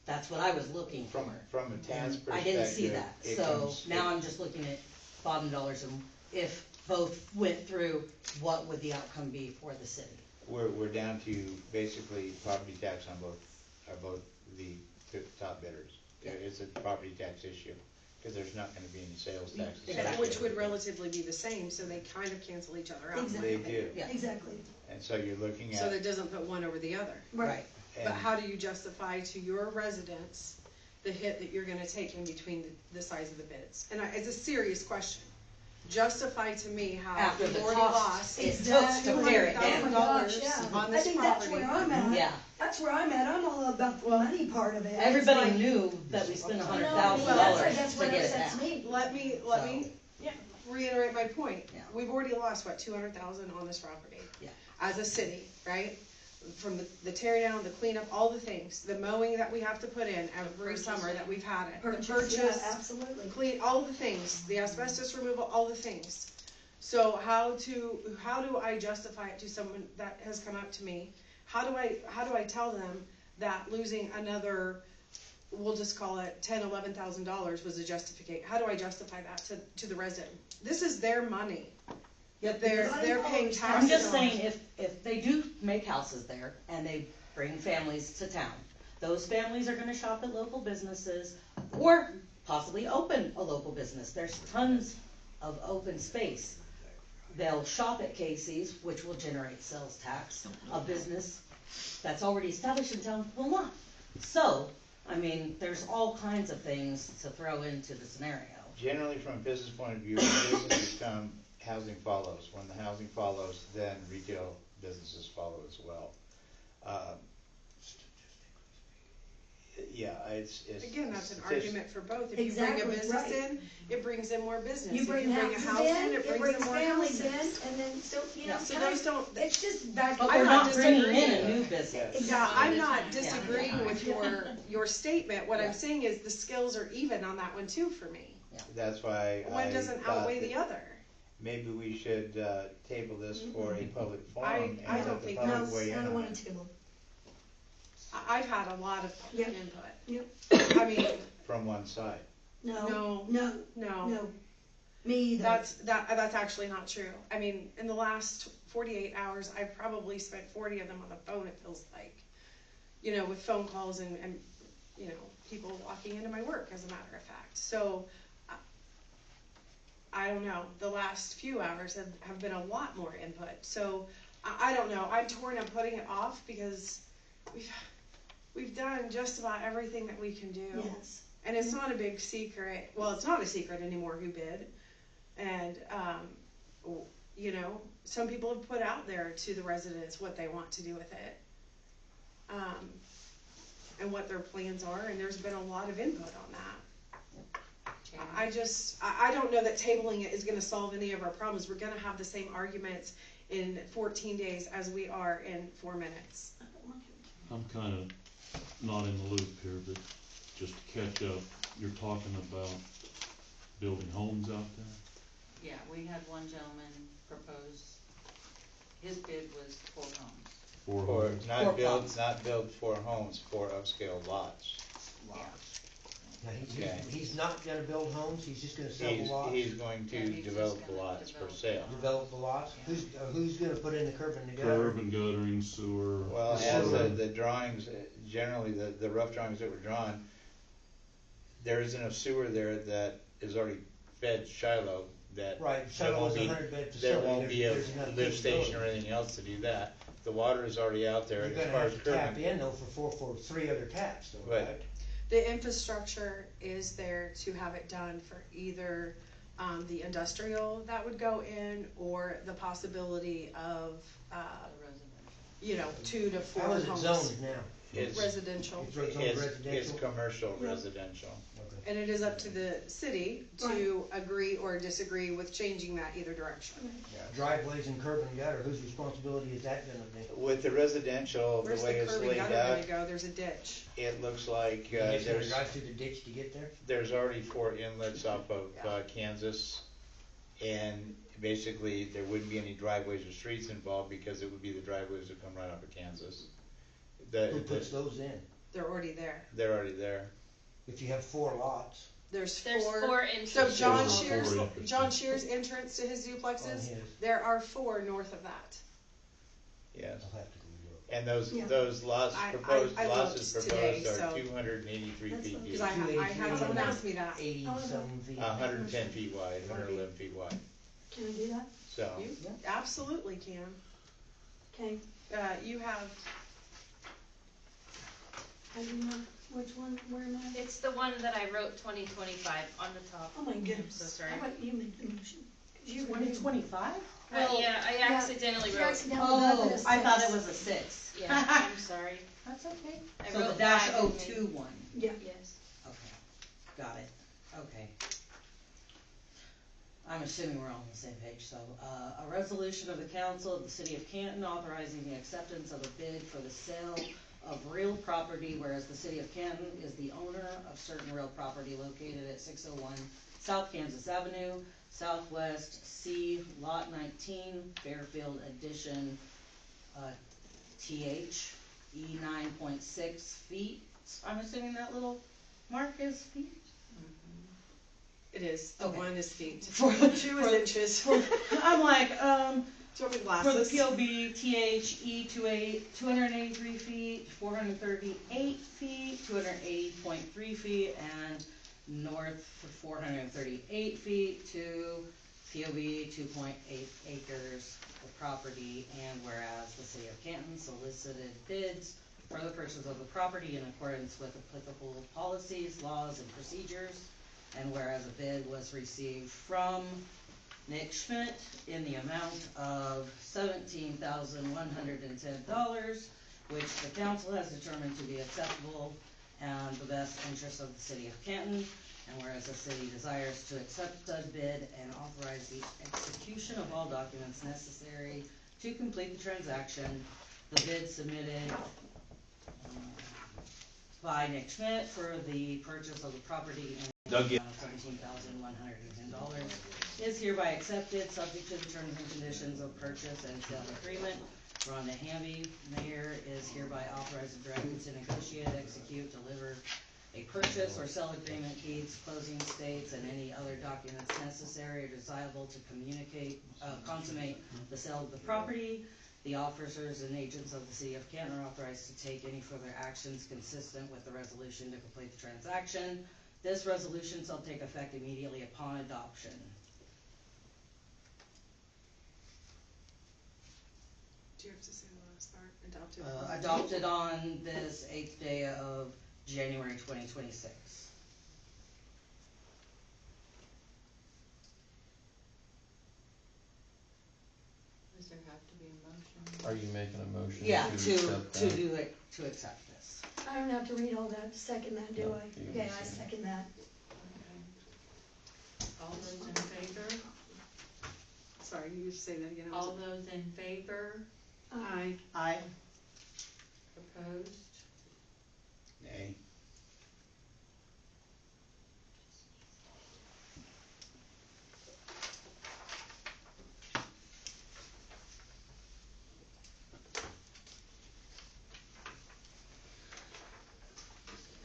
that's what I was looking for. From a tax And perspective, I didn't see that, it so comes- now I'm just looking at bottom dollars and if both went through, what would the outcome be for the city? We're down to basically property tax on both the top bidders. It's a property tax issue, because there's not gonna be any sales taxes. Exactly. Which would relatively be the same, so they kind of cancel each other out. Exactly. They do, Yeah. Exactly, and so you're looking So at, that doesn't put one over the other. right. But and how do you justify to your residents the hit that you're gonna take in between the size of the bids? And it's a serious question. Justify to me how After you've the already cost lost it took to tear it Oh my down. gosh, $200,000 yeah. on I this think that's property. where I'm at. Yeah, That's where I'm at. I'm all about the money part of it. It's everybody like, knew that we spent you know, $100,000 that's to what get it upsets down. me. Let me reiterate my point. Yeah. We've already lost, what, 200,000 on this property? Yeah. As a city, right? From the tear down, the cleanup, all the things, the mowing that we have to put in every summer that we've had it. The Purchase, yeah, absolutely. clean, all the things, the asbestos removal, all the things. So how do I justify it to someone that has come up to me? How do I tell them that losing another, we'll just call it $10,000-$11,000 was a justification? How do I justify that to the resident? This is their money. Yep, They're because paying taxes I'm just on. saying, if they do make houses there and they bring families to town, those families are gonna shop at local businesses or possibly open a local business. There's tons of open space. They'll shop at Casey's, which will generate sales tax. A business that's already established in town will not. So, I mean, there's all kinds of things to throw into the scenario. generally from a business point of view, when businesses come, housing follows. When the housing follows, then retail businesses follow as well. Yeah, it's. Again, that's an it's just- argument for both. If you bring Exactly, a business right. in, it brings in more business. You If bring you bring a houses house in, in, it brings in brings more families houses. in, and then, so, you know, Yeah. So kinda- those don't, it's just back. But I'm we're not not bringing in a disagreeing. new business. yeah, I'm One at a not time. disagreeing Yeah. with your statement. What Yeah. I'm saying is the scales are even on that one too for me. That's why One I doesn't thought outweigh that the other. maybe we should, table this for a public forum I and don't let the think No, public weigh I in don't on want it. to table. I've had a lot of public Yep. input. Yep. I mean, From one side. No, no, no, me either. that's actually not true. I mean, in the last 48 hours, I've probably spent 40 of them on the phone, it feels like. You know, with phone calls and you know, people walking into my work, as a matter of fact. So, I don't know. The last few hours have been a lot more input. So, I don't know. I'm torn on putting it off because we've done just about everything that we can do. Yes. And it's not a big secret. Well, it's not a secret anymore who bid. And, you know, some people have put out there to the residents what they want to do with it. And what their plans are. And there's been a lot of input on that. I don't know that tabling it is going to solve any of our problems. We're going to have the same arguments in 14 days as we are in 4 minutes. I'm kind of not in the loop here, but just to catch up, you're talking about building homes out there? Yeah, we had one gentleman propose, his bid was 4 homes. For For, homes? not build 4 homes, 4 upscale lots. Yeah. Now, Okay. he's not gonna build homes, he's just gonna sell the lots, He's going Yeah, to he's just develop the gonna lots for develop sale. the develop the lots. Yeah. Who's gonna put in the curb and the gutter? Curb and guttering, sewer. Well, The as sewer. the drawings, generally, the rough drawings that were drawn, there is enough sewer there that is already fed Shiloh, that Right, there Shiloh won't was a be, 100-bed there facility, won't be a there's enough lift station or capability. anything else to do that. The water is already out there, You're and gonna as far as have to tap curbing, in though for 3 other taps though, Right. right? The infrastructure is there to have it done for either the industrial that would go in or the possibility of, The residential. you know, 2 to 4 How is it homes. zoned now? it's, Residential. It's zoned it's residential? commercial Yeah. residential. Okay. And it is up to the city to agree or disagree with changing that either direction. Driveways and curb and gutter, whose responsibility is that gonna be? With the residential, the Where's way the it's curb and laid gutter out, gonna go? There's a ditch. it looks like, You're just gonna there's, drive through the ditch to get there? there's already 4 inlets off of, Yeah. Kansas. And basically, there wouldn't be any driveways or streets involved because it would be the driveways that come right off of Kansas. Who puts those in? They're already there. They're already there. If you have 4 lots There's There's 4. 4 entrances. So John There's Shear's, 4 entrances. John Shear's entrance to his on duplexes, his, there are 4 north of that. Yes. I'll have to go look. And those, Yeah. those lots I proposed, lots looked is today, proposed are so- 283 That's feet what- deep. Cause I had someone ask me that. 80-some feet. 110 feet wide, 111 feet wide. Can I do that? So, You absolutely can. Okay, You have, I do not, which one, where am I? It's the one that I wrote 2025 on the top. Oh my goodness. so sorry. How about you make the motion? 'Cause you were 2025? Well, yeah, I Yeah, accidentally you wrote, accidentally wrote it as I thought it six. was a 6. yeah, I'm sorry. That's okay. I So the wrote dash 5 and then- 02 one. Yeah, Yes. Okay, got it, okay. I'm assuming we're all on the same page, so, a resolution of the council of the city of Canton authorizing the acceptance of a bid for the sale of real property, whereas the city of Canton is the owner of certain real property located at 601 South Kansas Avenue, Southwest C, Lot 19, Fairfield Edition, TH, E9.6 feet. I'm assuming that little mark is feet? it is, the Okay. 1 is feet. For- 2 is inches. I'm like, Do you want me for the glasses? POB, THE 283 feet, 438 feet, 280.3 feet, and north for 438 feet to POB 2.8 acres of property, and whereas the city of Canton solicited bids for the purchase of the property in accordance with applicable policies, laws, and procedures, and whereas a bid was received from Nick Schmidt in the amount of $17,110, which the council has determined to be acceptable, and the best interests of the city of Canton. And whereas the city desires to accept said bid and authorize the execution of all documents necessary to complete the transaction, the bid submitted by Nick Schmidt for the purchase of the property in Doug, yeah. $17,110 is hereby accepted, subject to the terms and conditions of purchase and sale agreement. Rhonda Hamby, mayor, is hereby authorized and directed to negotiate, execute, deliver a purchase or sale agreement, deeds, closing states, and any other documents necessary or desirable to consummate the sale of the property. The officers and agents of the city of Canton are authorized to take any further actions consistent with the resolution to complete the transaction. This resolution shall take effect immediately upon adoption. Do you have to say the last part? Adopted? Adopted on this 8th day of January 2026. Does there have to be a motion? Are you making a motion Yeah, to to accept that? do it, to accept this. I don't have to read all that, second that, do No, I? you Okay, can I say. second that. Okay. All those in favor? Sorry, you say that again. All those in favor? Aye. Aye. Opposed? Nay.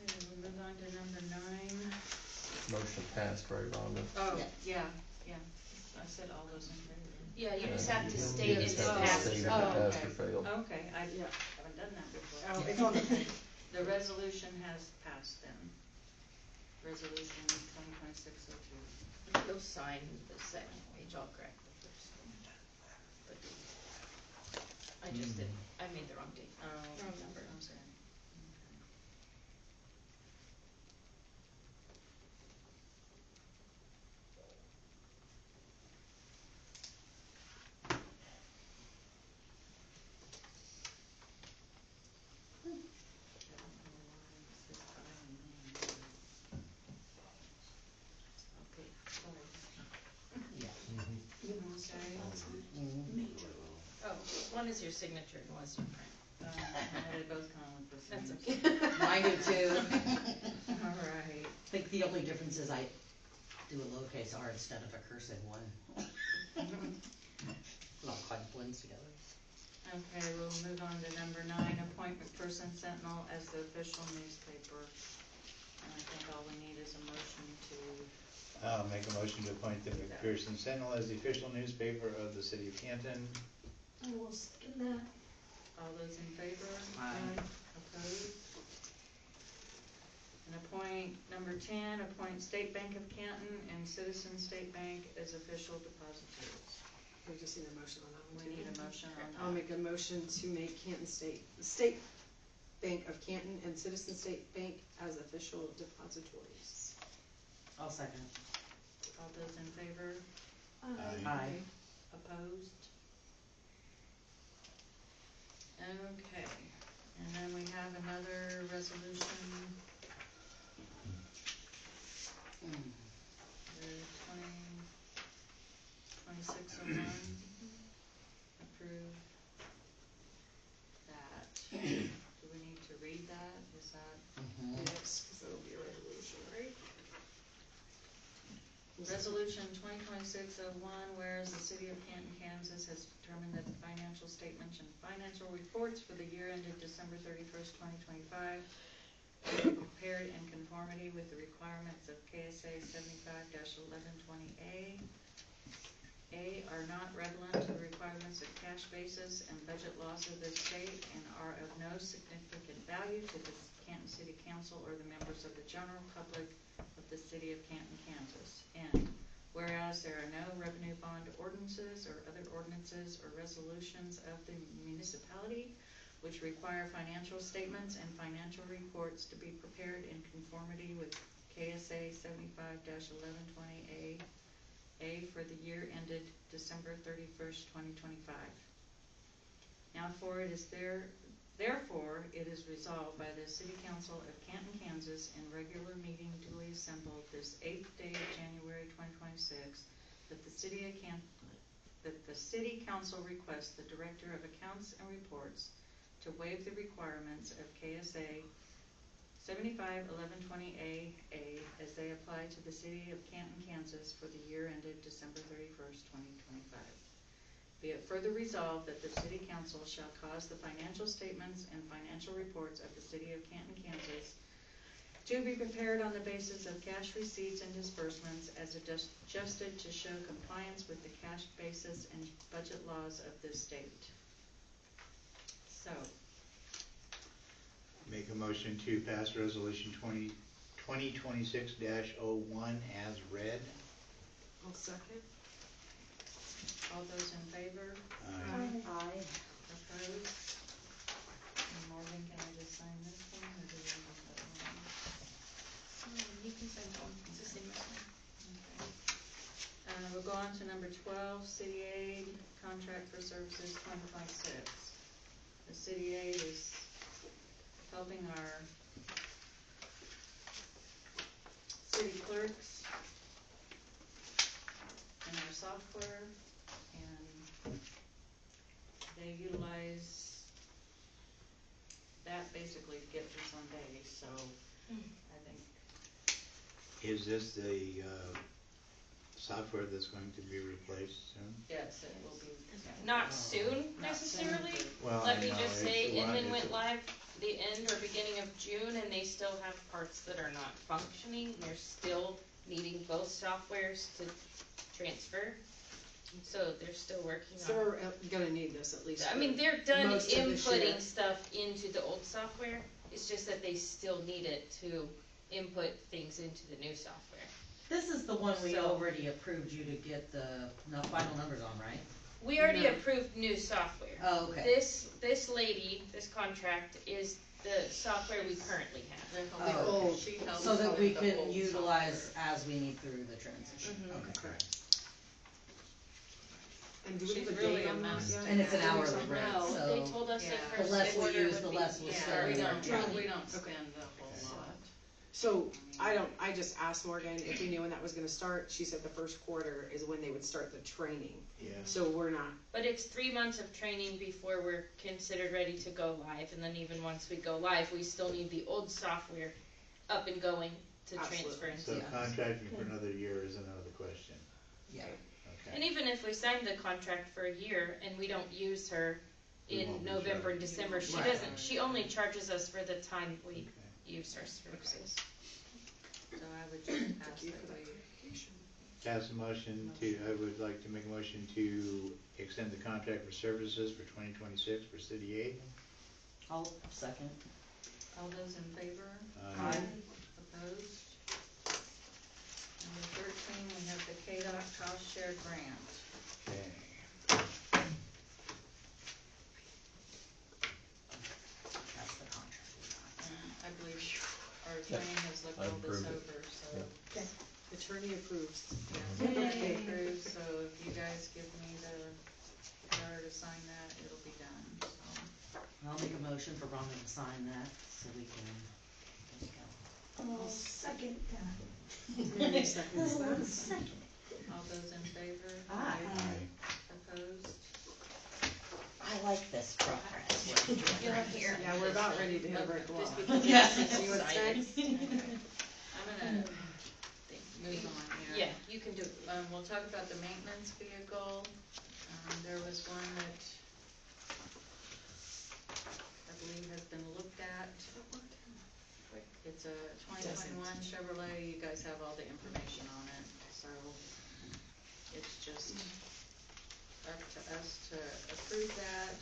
Okay, we'll move on to number 9. Motion passed, right, Rhonda? Oh, Yeah. yeah. I said all those in favor. Yeah, you just have to You state just it's have to passed. state if it Oh, passed okay. or failed. Okay, I Yeah. haven't done that before. Oh, it's on the thing. The resolution has passed then. Resolution 2026-02. You'll sign the second page, I'll correct the first one. But I just did, I made the wrong date, wrong number. Okay. Okay, sorry. Yeah. Okay. Major. Oh, one is your signature and one's your print. They both come with the same. That's okay. Mine do too. Alright. I think the only difference is I do a lowercase r instead of a cursive one. Not quite blends together. Okay, we'll move on to number 9, appoint McPherson Sentinel as the official newspaper. And I think all we need is a motion to, I'll make a motion to appoint the McPherson Sentinel as the official newspaper of the city of Canton. I will second that. all those in favor? Aye. Opposed? And appoint, number 10, appoint State Bank of Canton and Citizen State Bank as official depositories. We just need a motion on that one. We too. need a motion on that. I'll make a motion to make the State Bank of Canton and Citizen State Bank as official depositories. I'll second. All those in favor? Aye. Opposed? Okay, and then we have another resolution, the 2601, approve that. Do we need to read that? Is that? Yes, because that'll be a resolution, right? Resolution 2026-01, whereas the city of Canton, Kansas has determined that the financial statements and financial reports for the year ended December 31st, 2025 are prepared in conformity with the requirements of KSA 75-1120A. Are not relevant to the requirements of cash basis and budget laws of this state and are of no significant value to the Canton City Council or the members of the general public of the city of Canton, Kansas. And whereas there are no revenue bond ordinances or other ordinances or resolutions of the municipality which require financial statements and financial reports to be prepared in conformity with KSA 75-1120A for the year ended December 31st, 2025. Now for it is Therefore, it is resolved by the City Council of Canton, Kansas, in regular meeting duly assembled this 8th day of January 2026, that the City Council requests the Director of Accounts and Reports to waive the requirements of KSA 75-1120AA as they apply to the City of Canton, Kansas for the year ended December 31st, 2025. Be it further resolved that the City Council shall cause the financial statements and financial reports of the City of Canton, Kansas to be prepared on the basis of cash receipts and disbursements as adjusted to show compliance with the cash basis and budget laws of this state. So, Make a motion to pass resolution 2026-01 as read. I'll second. all those in favor? Aye. Aye. Opposed? And Morgan, can I just sign this one, or do you want that one? You can send one, it's the same as mine. Okay. We'll go on to number 12, City Aid, Contract for Services 2026. The City Aid is helping our city clerks in our software, and they utilize that basically to get through some days, so I think. Is this the software that's going to be replaced soon? Yes, it will be. Not soon Not necessarily. soon, Well, Let I me know just it's say, a lot- Inman it's went a- live the end or beginning of June, and they still have parts that are not functioning. They're still needing both softwares to transfer, so they're still working So on. we're gonna need this at least. I mean, they're done most of this year. inputting stuff into the old software. It's just that they still need it to input things into the new software. This is the one we So- already approved you to get the final numbers on, right? We already No. approved new software. Oh, okay. This lady, this contract is the software we currently have. The Oh, old, okay. she helps So that we with the can old utilize software. as we need through the transition, Mhm. okay. Correct. And do we She's have a really date a on that mess yet? to And it's an have. hourly rate, No, so. they told us Yeah. the The first less we order use, would the be. less we'll Yeah, spend. we don't Yeah. spend a whole So- lot. So, I just asked Morgan if we knew when that was gonna start. She said the first quarter is when they would start the training. Yes. So we're not, But it's 3 months of training before we're considered ready to go live, and then even once we go live, we still need the old software up and going to transfer into. So Yeah. contracting for another year is another question. Yeah. Okay. And even if we signed the contract for a year and we don't use her We won't in be November and charged. December, she Right. doesn't, she only charges us for the time we Okay. use her services. So I would just ask thank you that for that we, clarification. Pass a motion to, I would like to make a motion to extend the contract for services for 2026 for City Aid. I'll second. all those in favor? Aye. Opposed? Number 13, we have the KDOT cost share grant. Okay. That's the contract. I believe our attorney has looked I all this approved it. over, so. Yep. Attorney approves. Okay, approved, so if you guys give me the power to sign that, it'll be done, so. I'll make a motion for Rhonda to sign that, so we can just go. I'll second that. Mary seconds that. Second. All those in favor? Aye. Aye. Opposed? I like this progress we're doing You're right here. Yeah, we're about ready to hit a brick wall. Just because Yes. it's See what's exciting. next? I'm gonna move on here. Yeah, you can do it. We'll talk about the maintenance vehicle. There was one that I believe has been looked at. It's a 2021 Chevrolet. You guys have all the information on it, so it's just up to us to approve that.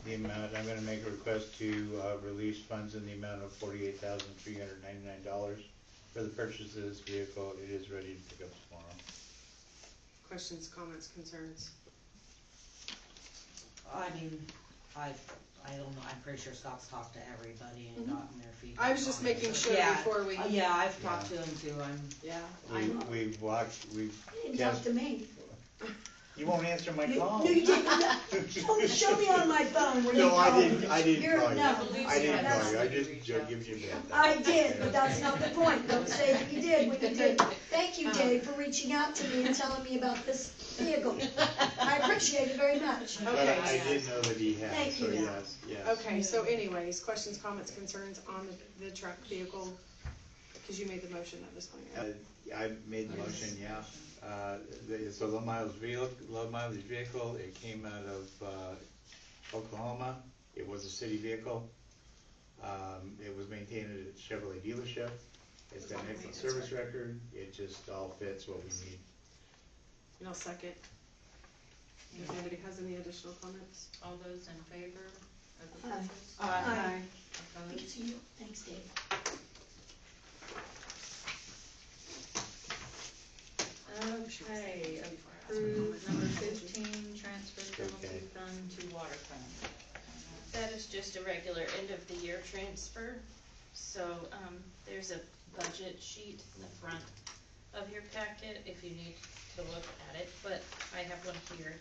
The amount, I'm gonna make a request to release funds in the amount of $48,399 for the purchase of this vehicle. It is ready to pick up tomorrow. Questions, comments, concerns? I mean, I don't know, I'm pretty sure Scott's talked to everybody and gotten their feedback. I was just on it, making so- sure Yeah. before we. Yeah, I've talked to him too, Yeah. We've watched, we've He didn't talk to me. You won't answer my call. No, you didn't. Show me on my phone where you No, called me. I didn't You're- call you. no, I didn't that's- call you, I just giving you a minute. I did, but that's not the point. Don't say that you did when you did. Thank you, Dave, for reaching out to me and telling me about this vehicle. I appreciate it very much. But Okay. I did know that he had, Thank so you. yes, yes. Okay, so anyways, questions, comments, concerns on the truck vehicle? Cause you made the motion at this point, right? I made the motion, yeah. It's a low mileage vehicle, it came out of, Oklahoma, it was a city vehicle. It was maintained at a Chevrolet dealership, it's got an excellent service record, it just all fits what we need. And I'll second. If anybody has any additional comments? All those in favor of the Aye. purchase? Aye. Opposed? Thanks, you. Thanks, Dave. Okay, approve number 15, transfer penalty Okay. fund to water fund. That is just a regular end of the year transfer. So, there's a budget sheet in the front of your packet if you need to look at it, but I have one here.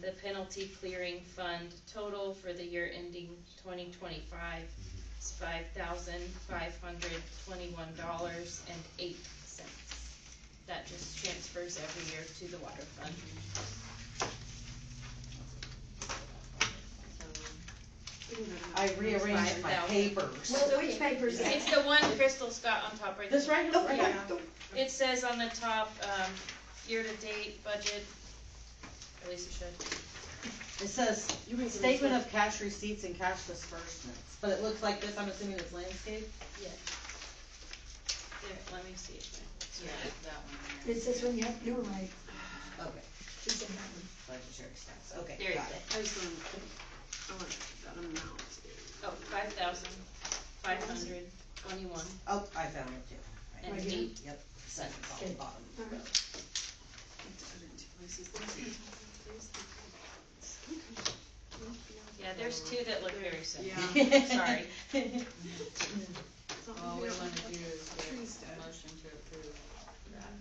The penalty clearing fund total for the year ending 2025 is $5,521.08. That just transfers every year to the water fund. I rearranged my 5,000. papers. Well, which paper is that? It's the one Crystal's got on top right there. This right here? Oh, Yeah. It says on the top, year-to-date budget, at least it should. It says, statement of cash receipts and cash disbursements, but it looks like this, I'm assuming it's landscape? Yeah. There, let me see if Yeah, that one there. It's this one, yep, you're right. Okay, She said that one. budgetary stats, okay, There you got go. it. I just want, I want that amount. Oh, 5,521 Oh, I found it too. and Right here? 8. Yep, second on the Okay. bottom. All right. Put it in two places. Yeah, there's two that look very similar. Yeah. Sorry. All we wanna do is Trees get dead. a motion to approve that.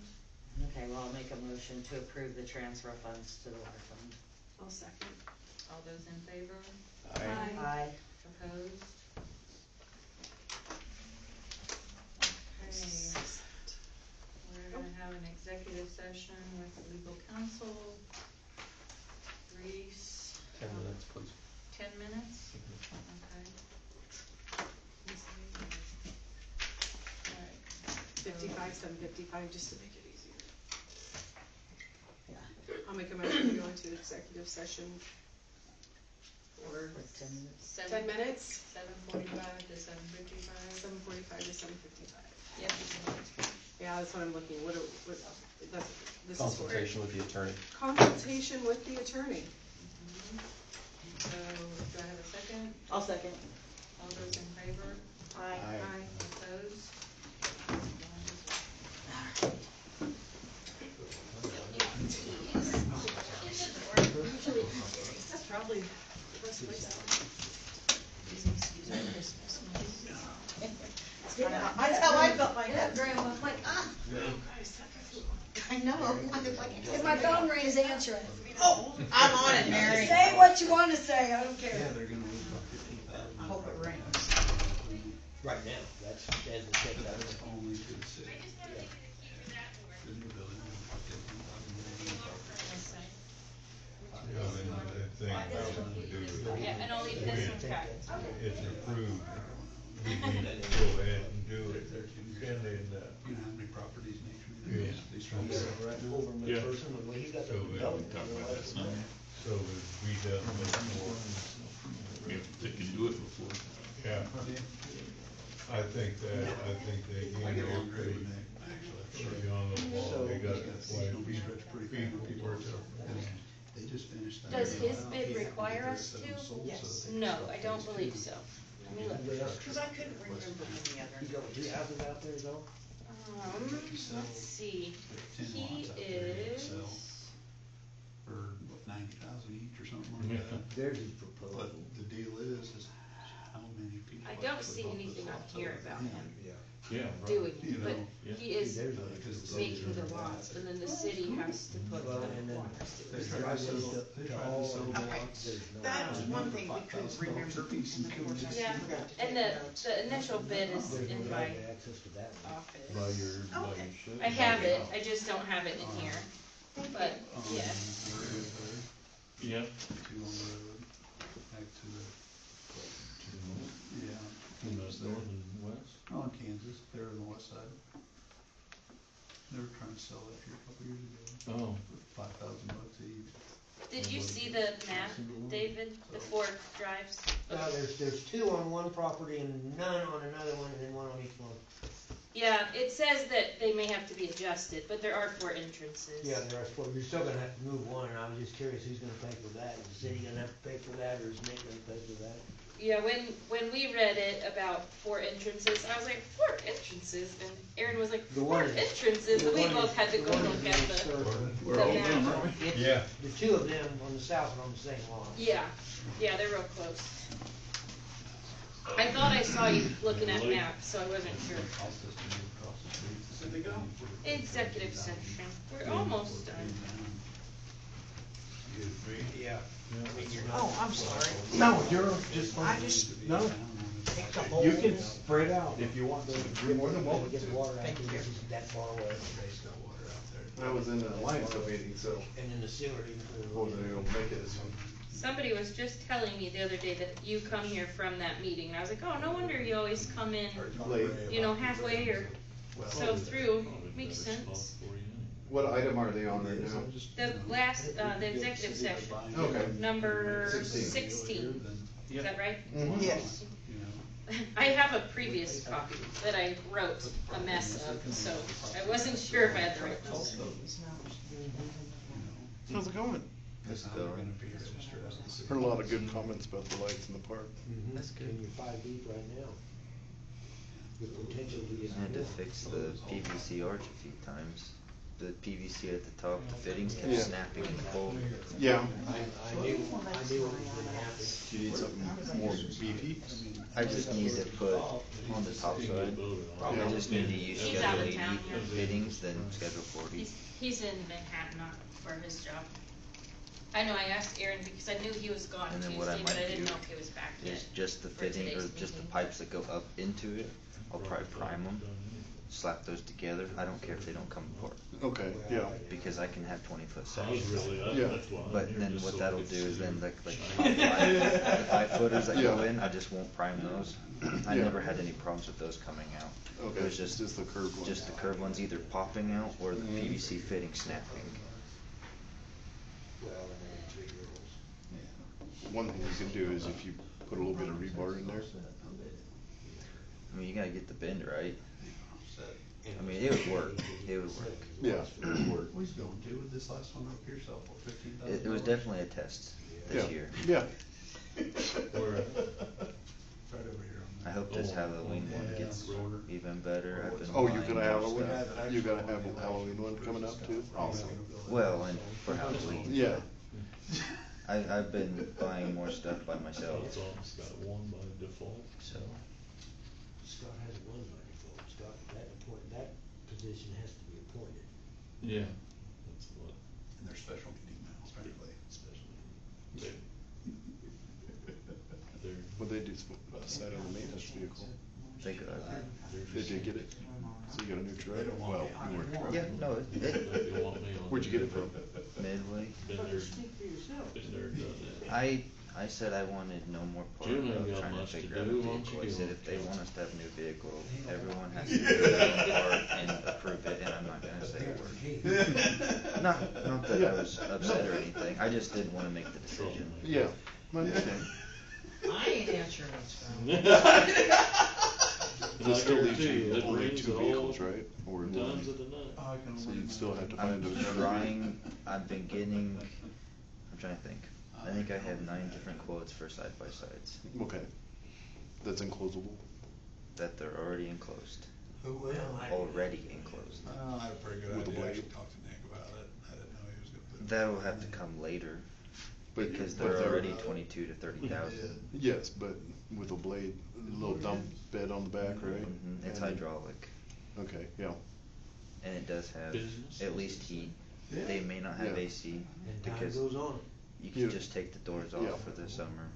Okay, well, I'll make a motion to approve the transfer of funds to the water fund. I'll second. All those in favor? Aye. Aye. Opposed? Okay. We're gonna have an executive session with legal counsel. Reese, 10 minutes, please. 10 minutes? Okay. Alright. 55, 7:55, just to make it easier. Yeah, I'll make a motion to go into executive session for for 10 minutes. 10 minutes, 7:45 to 7:55. 7:45 to 7:55. Yep. Yeah, that's what I'm looking, what, this is for. Consultation with the attorney. Consultation with the attorney. So, do I have a second? I'll second. All those in favor? Aye. Aye. Opposed? That's probably the best place to. That's how I felt like that. Grandma, I'm like, I know. if my phone rings, answer it. Oh, I'm on it, Mary. Say what you wanna say, I don't care. they're gonna lose about 15,000. I hope it rings. Right now, that's as it checks out. That's only to the city. The new building, about 15,000. Yeah, Yeah, and I'll leave this intact. it's approved, we need to go ahead and do it, send in, You know how many properties in each Yeah. These Right over in Yeah. that person, well, he's got the So, development. so we done much more. They can do it before. Yeah, I think they I gained get a along great pretty, with Nick, actually. pretty on the wall, they got quite a He'll be few stretched pretty people thin. worked up. They just finished that. Does his He bid had to require get us rid of to? them sold so Yes. that they No, could I sell don't phase believe two. so. Let me look. Cause I couldn't remember any other. He's got 2 houses out there, though? Let's see. There's 10 He lots out there he could is, sell for what, 90,000 each or something like that. There's his But proposal. the deal is how many people. I don't actually see bought anything this on lot here other than about him Yeah. doing You it, but know, he is there's making the lots, and then the city has to put Well, the and then water sewer. there's They tried to driveways sell- they to tried to all, sell and the Okay. lots. there's no. That was one thing we couldn't remember. Yeah, and the initial bid is There's in no my driveway access to that one. office. By your Okay. shed. I have it, I just don't have it in here, but, yeah. Yeah. Two on the road, back to the, yeah. North and west? On Kansas, they're on the west side. They were trying to sell that here a couple years ago, Oh. for $5,000 each. Did you see the map, David, the 4 drives? There's 2 on one property and none on another one, and then 1 on each one. Yeah, it says that they may have to be adjusted, but there are 4 entrances. Yeah, there are 4, you're still gonna have to move one, and I was just curious who's gonna pay for that, is the city gonna have to pay for that, or is Nick gonna pay for that? Yeah, when we read it about 4 entrances, I was like, 4 entrances, and Aaron was like, The 4 one is- entrances, The and we one both is- had to go one is look the at historical. We're all the done, map. aren't we? It's- Yeah. The 2 of them on the south are on the same lot. Yeah, they're real close. I thought I saw you looking at maps, so I wasn't sure. Executive session, we're almost done. Yeah. Oh, I'm sorry. No, you're just, I just, no, take the whole. you can spread out if you want to. You're more than welcome Get to. the water out, Thank because you. it's that far away. I was in a Lions Club meeting, so And then the sewer even further away. wasn't able to make it this one. Somebody was just telling me the other day that you come here from that meeting, and I was like, oh, no wonder you always come in, Late. you know, halfway or so through, makes sense. What item are they on right now? The last, the executive session, Okay. number 16. 16, is that right? Mhm. Yes. I have a previous copy that I wrote a mess of, so I wasn't sure if I had the right one. How's it going? Let's go. Heard a lot of good comments about the lights in the park. That's good. And you're 5 deep right now. With potential to get I had to more. fix the PVC arch a few times. The PVC at the top, the fittings kept Yeah. snapping in the pole. Yeah. I knew it was gonna happen. Do you need something more beefy? I just need to put on the top side, I just need to use He's out Schedule of 80 town, yeah. fittings, then Schedule 40. He's in Manhattan for his job. I know, I asked Aaron because I knew he was gone And then what I Tuesday, but I might didn't do know if he was back yet. Is just the for fitting, or today's just the meeting. pipes that go up into it, I'll probably prime them, slap those together, I don't care if they don't come apart. Okay, yeah. Because I can have 20-foot I was sections. really, Yeah. that's why I'm But here, then just what so that'll it's do is then super like shiny. the 5-footers that go Yeah. in, I just won't prime those. I Yeah. never had any problems with those coming out. Okay, It was just the curved one. the curved ones either popping out or the Mhm. PVC fitting snapping. Well, and then 3 girls. One thing you can do is if you put a little bit of rebar in there. I mean, you gotta get the bend right. I mean, it would work, it would work. Yeah. What he's going to with this last one up here, sell for $15,000? It was definitely a test this Yeah. year. Yeah. Where at? Right over here on I hope this Oh, Halloween one yeah, gets roller. even better. I've been Oh, you're buying gonna have more a, stuff. you're gonna have a Halloween one coming up too? Awesome. Well, and for Halloween. Yeah. I've been buying more stuff by myself, It's almost got one by default. so. Scott has one by default. Scott, that position has to be appointed. Yeah. That's what, And they're special meeting now, apparently. they, they're, What they do, decide on the maintenance vehicle. They go out there. They did get it? So you got a new truck? Well, you weren't truck. Yeah, no, they want me on. Where'd you get it from? Midway. Been there, Speak for yourself. been there, done that. I said I wanted no more part Jim ain't of got trying to much to figure out a do, why don't vehicle. you I go said on if they council? want us to have a new vehicle, everyone has to do their own part and approve it, and I'm not gonna say a word. Not that I was upset or anything, I just didn't wanna make the decision. Yeah. I understand. I ain't answering this phone. This still leaves too, you it only rings 2 at vehicles, all right? Or Times one? of the night. So you'd still have to I'm find another vehicle? trying, I've been getting, I'm trying to think. I think I have 9 different quotes for side-by-sides Okay. That's enclosable? that they're already enclosed, Well, already enclosed. I had a pretty good With a idea, I blade? actually talked to Nick about it, I didn't know he was gonna put. That'll have to come later, But- because but they're they're- already 22 to 30,000. Yes, but with a blade, a little dump bed on the back, right? It's And- hydraulic. Okay, yeah. it does have Business? at least heat. They may not have Yeah. AC, And time because goes on. you can Yeah. just take the doors Yeah. off for the summer.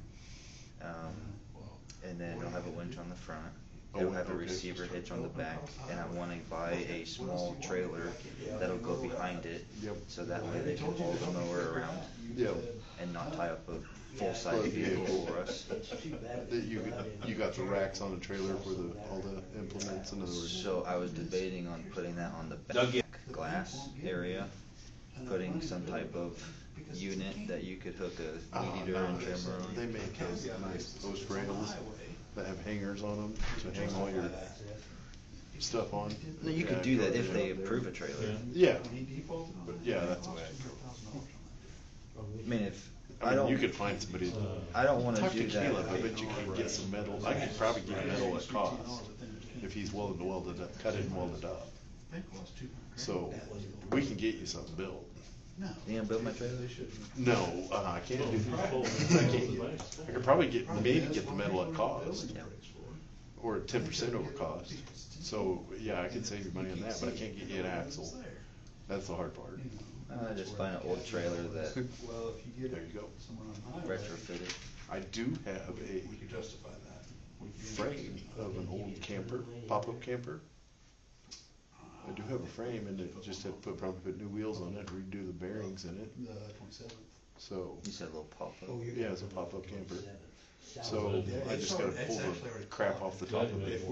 And then it'll have a winch on the front. Oh, It'll have a okay. receiver hitch on the back, and I wanna buy a small trailer that'll go behind it, Yep. so that way they can move the mower around Yeah, and not tie up a full-size vehicle for us. It's too bad. that you got the racks on the trailer for all the implements, in other words. So I was debating on putting that on the Doug, back glass area, putting some type of unit that you could hook a weed eater and trimmer on. They make those nice post rails that have hangers on them to hang all your stuff on. No, you could Yeah, do that if they approve a trailer. Yeah, but yeah, that's the way I'd go. I mean, if, I mean, you could find somebody. I don't wanna Talk to do that. Caleb, I bet you could get some metal, I could probably get metal at cost, if he's willing to weld it up, cut it and weld it up. So, we can get you something built. You gonna build my trailer? No, I can't do that. I could probably maybe get the metal at cost, Yeah. or 10% over cost. So, yeah, I could save you money on that, but I can't get you an axle. That's the hard part. Just find an old trailer that There you go. retrofitted. I do have a frame of an old camper, pop-up camper. I do have a frame, and it just had to probably put new wheels on it, redo the bearings in it. So, You said a little pop-up. yeah, it's a pop-up camper. So, I just gotta pull the crap off the top of it. If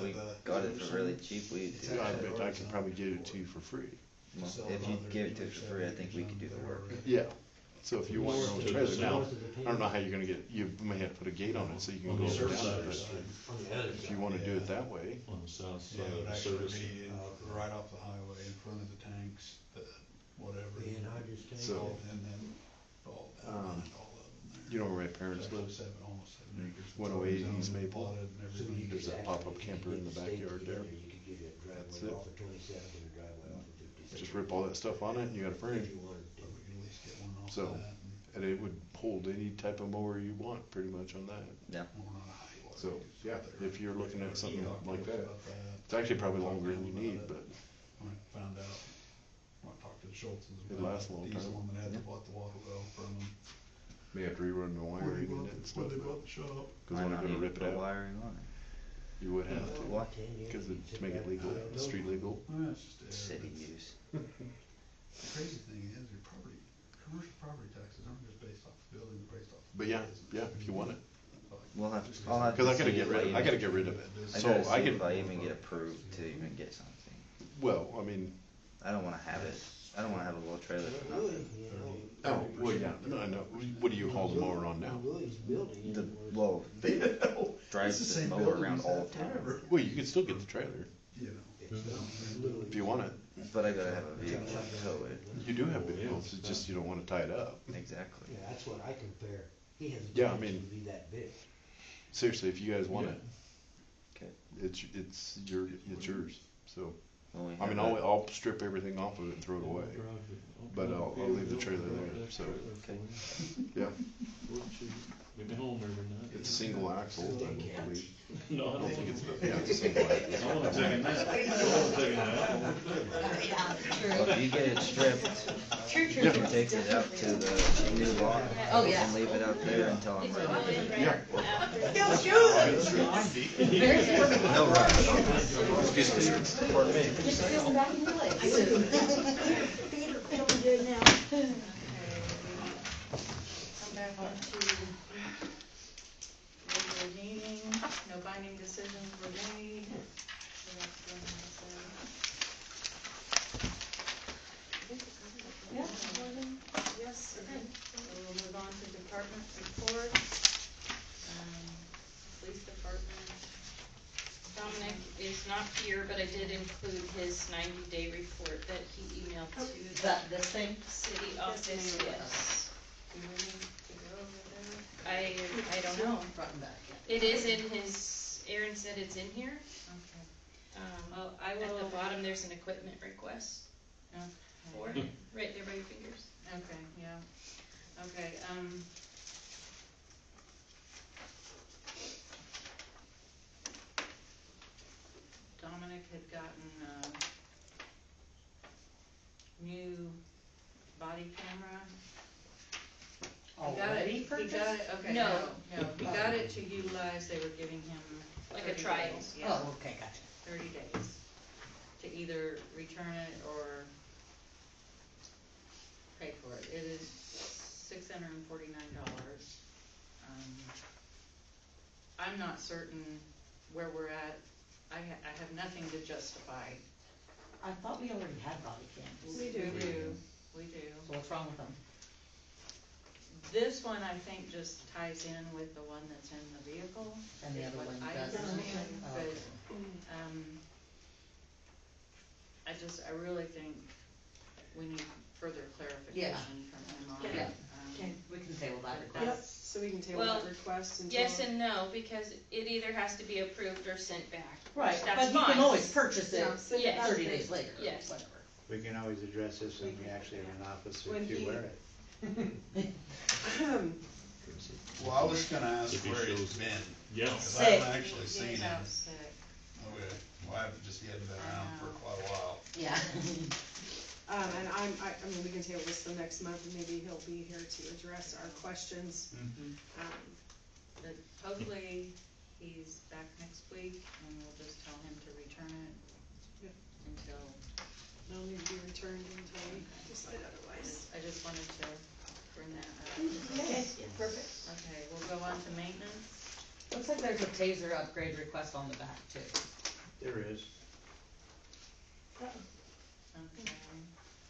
we got it for really cheap, we'd do I that. bet I could probably get it to you for free. Well, if you give it to us for free, I think we could do the work. Yeah, so if you want your own trailer, now, I don't know how you're gonna you may have to put a gate on it so you can go up and down it, but if you wanna do it that way, On the south Yeah, side it of would the actually service. be right off the highway in front of the tanks, whatever. The anhydrous tank. So, And then all of them there. you know where my parents live? Almost 7 acres. 108 East Maple. Plotted and So everything. you There's could that pop-up actually, camper in the if you did backyard there. together, you could get a That's driveway it. off of 27th and a driveway off of 57th. Just rip all that stuff on it and you got a If frame. you wanted to. But we can at least get one off So, that and it would hold any type of mower you want, pretty much on that. Yeah. and we're on a highway. So, yeah, if you're looking at something like that, About that. it's actually probably longer than you need, but When I found out, when I talked to the Schultzes It about lasts a long he's the time. one that had Yeah. bought the water well from them. may have to rerun the wiring in it and stuff. When they bought the shop. Cause Might when not they're gonna even rip put it out, wiring on it. you would have to, Why? cause it's make it legal, street legal. Well, it's just there. City use. The crazy thing is, your property, commercial property taxes aren't just based off the building, they're based off. But yeah, yeah, if you want it, We'll have, I'll have cause to I gotta see get if rid of, I even- gotta get rid of it. I So gotta I see if could, I even get approved to even get something. well, I mean, I don't wanna have it, I don't wanna have a little trailer for Really, nothing. you know. oh, well, yeah, no, I know. What do you haul the mower on now? Willie's building. The, it was- well, drives the the same mower building around as all that the time, forever. Well, you can still get the trailer, You know. it's literally- if you want it. but I gotta have a vehicle to tow it. You do have vehicles, it's just you don't wanna tie it up. Exactly. Yeah, that's what I compare. He has a Yeah, I chance to mean- be that big. Seriously, if you guys want it, Okay. it's yours, so. Well, we I mean, have that. I'll strip everything off of it and throw it away, but I'll leave the trailer there, so, Okay. yeah. Get me home every night. It's a single axle, I believe. No, I I don't think think it's, yeah, it's a single I wanna axle. take a nap. I wanna take a nap. Well, if you get it stripped, you can take it out to the new lot. Oh, yeah. And leave it out there until I'm It's all ready. in Yeah. there after. No rush. Just feel them back in your legs. Feeling good now. Come back into regular meeting, no binding decisions were made. So that's going on, Yeah, yes, okay. so we'll move on to department reports. Police department, Dominic is not here, but I did include his 90-day report that he emailed to the This thing? city office, yes. do we need to go over there? I don't know. Front and back, yeah. It is in his, Aaron said it's in here. Okay. Well, I At will. the bottom, there's an equipment request for Okay. it, right there by your fingers. Okay, yeah, okay, Dominic had gotten, body camera. He got it- Already He purchased? got it, okay, No. no, he got it to utilize, they were giving him Like a 30 trial. days, yeah. Oh, okay, gotcha. 30 days to either return it or pay for it. It is $649. I'm not certain where we're at. I have nothing to justify. I thought we already had body cams. We do. We do. So what's wrong with them? This one, I think, just ties in with the one that's in the vehicle. And the is other what one I doesn't? understand, Oh, but, okay. I really think we need further clarification from MR. Yeah. Okay. We can table that Yep, request. so we can table Well, that request until. Yes and no, because it either has to be approved or sent back. Right, That's but you fine. can always purchase it Yeah, send it Yes. back 30 to- days later, Yes. whatever. We can always address this when we actually have an officer When to he- wear it. Well, I was gonna ask If he where it's shows- been, Yeah. cause I Sick. haven't actually seen He's him. out sick. Okay, well, I haven't just hadn't been around for quite a while. Yeah. And I mean, we can table this till next month, and maybe he'll be here to address our questions. But hopefully, he's back next week, and we'll just tell him to return it Yep. until, They'll need to be returned until we decide otherwise. I just wanted to bring that up. Okay, perfect. Okay, we'll go on to maintenance. Looks like there's a taser upgrade request on the back too. There is. Okay.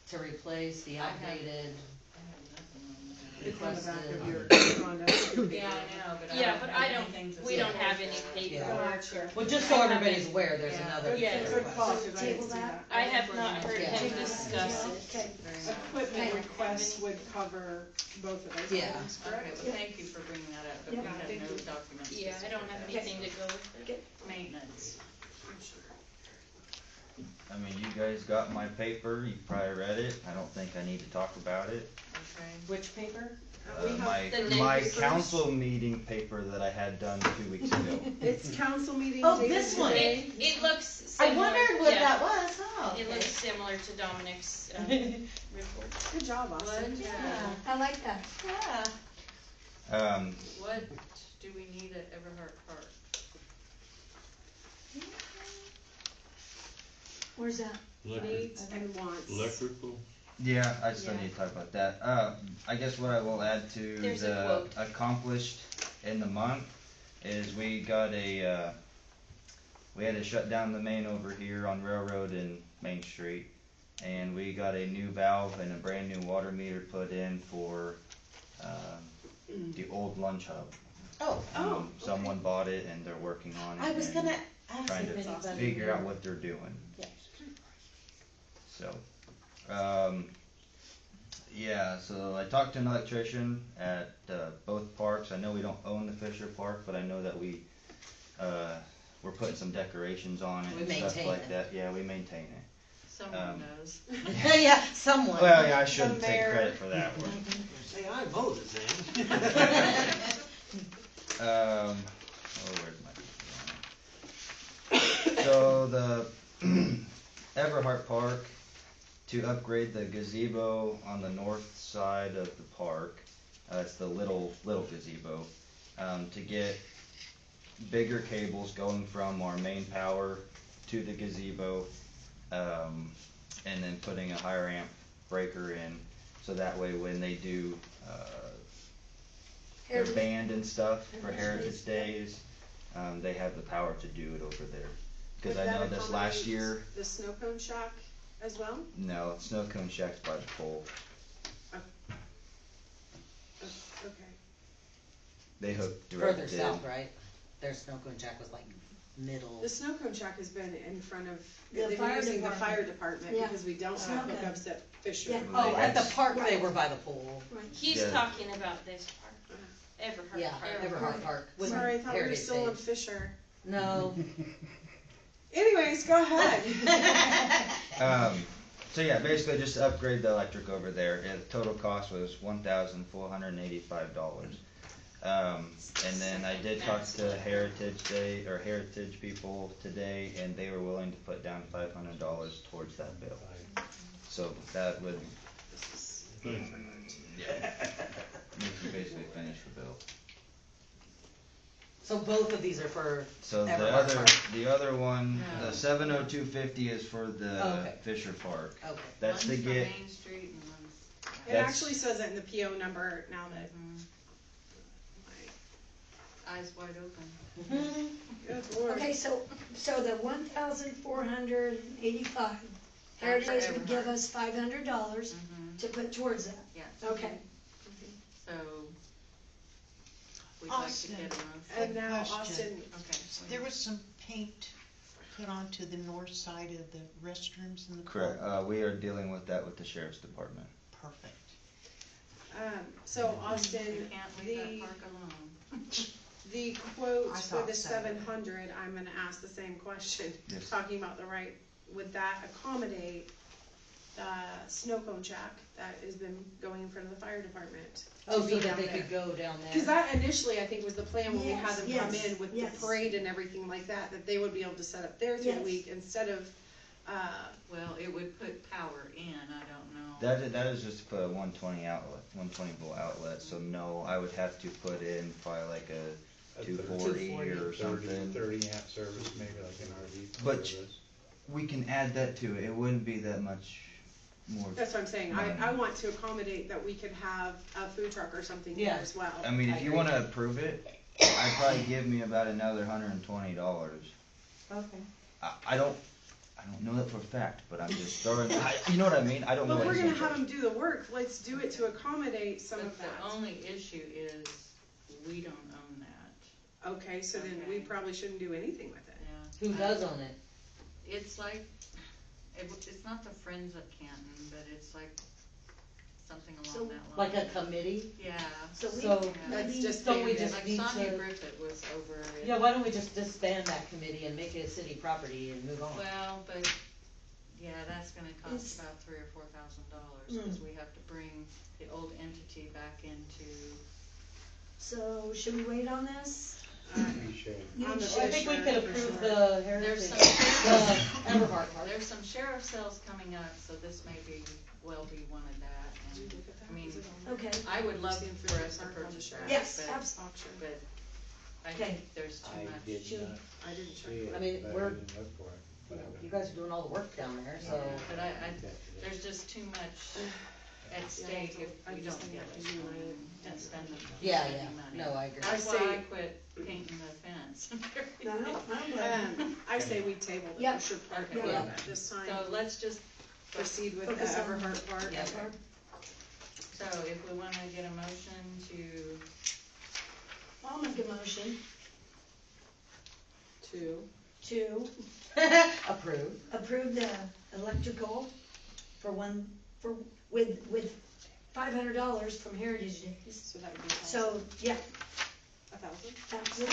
To replace the I have- outdated, I have nothing on that. It's on the back of your requested. Rhonda. Yeah, I know, but I Yeah, don't but have I don't, anything to we don't support have any that. paperwork or. Well, just so everybody's aware, there's Yeah. another Yeah. taser Good call, request. 'cause I didn't Table see that? that. I have not heard Yeah. him discuss it. Okay. Very much. Equipment Okay. request would cover both of those Yeah. items, Okay, correct? well, thank you for bringing that up, but we Yep. have Thank no you. documents to Yeah, I don't support have that. anything to go with it. Maintenance. I mean, you guys got my paper, you probably read it, I don't think I need to talk about it. Okay. Which paper? We have the My papers. council meeting paper that I had done 2 weeks ago. It's council meeting Oh, dated this one. today. It looks I similar. wondered what yeah. that was, oh, It okay. looks similar to Dominic's, report. Good job, Austin. Yeah, I like that. yeah. What do we need at Everhart Park? Where's that? Needs and wants. Electrical, Yeah, I still Yeah. need to talk about that. I guess what I will add to There's a the quote. accomplished in the month is we got we had to shut down the main over here on Railroad and Main Street. And we got a new valve and a brand new water meter put in for, the old lunch hub. Oh, Someone bought it and they're working on it. I was and gonna ask trying if to anybody. figure out what they're doing. Yeah. So, yeah, so I talked to an electrician at both parks. I know we don't own the Fisher Park, but I know that we're putting some decorations on it We and stuff maintain like it. that. Yeah, we maintain it. Someone does. Yeah, someone. Well, yeah, I shouldn't take mayor. credit for that one. Hey, I voted, man. Where's my picture? So the Everhart Park, to upgrade the gazebo on the north side of the park, it's the little gazebo, to get bigger cables going from our main power to the gazebo, and then putting a higher amp breaker in, so that way when they do their Heritage. band and stuff for Heritage Heritage Days, they have the power to do it over there. Cause Would I that know this last accommodate year, The snow cone shack as well? no, Snow Cone Shack's by the pole. Okay. They hook direct Further in. south, right? Their snow cone jack was like middle. The snow cone shack has been in front of, The they've been fire using the department. fire department Yeah. because we don't Snow have cone. hookups at Fisher. Yeah. Oh, at the That's- park, they were by the pool. Right. He's Yeah. talking about this park, Everhart Yeah, Park. Everhart Park. with Sorry, I thought we were Heritage still in Days. Fisher. No. Anyways, go ahead. So yeah, basically just to upgrade the electric over there. The total cost was $1,485. And then I did talk to Heritage people today, and they were willing to put down $500 towards that bill. So that would Thanks. We can basically finish the bill. So both of these are for So the Everhart other, Park? the other one, No. the 70250 is for the Okay. Fisher Park. Okay. That's to One's for get, Main Street and one's. It That's- actually says it in the PO number now that Mhm. my, Eyes wide open. good lord. Okay, so the 1,485, That's for Heritage would give Everhart. us $500 Mhm. to put towards that. Yeah, Okay. so we'd like to Austin. get a motion. And now Question. Austin, Okay. There was some paint put onto the north side of the restrooms in the correct, park. we are dealing with that with the sheriff's department. Perfect. so You Austin, can't leave that the, park alone. the quote I for thought the so. 700, I'm gonna ask the same question. Yes. Talking about the right, would that accommodate, snow cone shack that has been going in front of the fire department? Oh, to so be that down they there? could go down there? Cause that initially, I think, was the plan when we had them come Yes, in with the yes. parade and everything like that, that they would be able to set up there through the Yes. week instead of, Well, it would put power in, I don't know. That is just to put a 120 outlet, 120 volt outlet, so no, I would have to put in probably like a 240 or 30, something. 30 amp service, maybe like an RV But- service. We can add that to it, it wouldn't be that much more. that's what I'm saying, money. I want to accommodate that we could have a food truck or something there Yeah. as well. I mean, I if you agree. wanna approve it, I'd probably give me about another $120. Okay. I don't know that for a fact, but I'm just throwing, you know what I mean? I don't know But what we're he's gonna gonna have them do the work, let's do it to accommodate some But of the that. only issue is, we don't own that, Okay, so then we Okay. probably shouldn't do anything with it. yeah. Who does own it? It's like, it's not the Friends of Canton, but it's like something So, along that Like line. a committee? Yeah. So we, So- That's maybe, just Don't we banned just Like need Sonia to- Griffith was over it. Yeah, why don't we just disband that committee and make it a city property and move on? Well, but, yeah, that's gonna It's- cost about $3,000 or $4,000, cause we have to bring the old entity back into, so should we wait on this? We should. You On the should- I think we Fisher, could for approve sure. the there's heritage, some, the Everhart Park. there's some sheriff sales coming up, so this may be, well be one of that, Did you and, look at that? I mean, Is it on there? Okay, I would love Stand for us to park on the purchase sheriff. that, yes, but, absolutely. Auction. but I Okay. think there's too I much. did Should- not I didn't check. see it, I mean, but I we're- didn't look for it. But I You guys are doing all the work down there, so. But there's just too much at stake if I we just don't think get I it can do my- and spend the Yeah, money. yeah, no, I agree. That's I why say- I quit painting the fence and no, everything. I'm glad. I say we table the Yeah. Fisher Park Okay. one Yeah. at this time, So let's just, proceed with the Focus on- Everhart Park. Yeah. so if we wanna get a motion to, I'll make a motion Two. to Approve. approve the electrical with $500 from Heritage Days. So that would be So, yeah, 1,000. 1,000,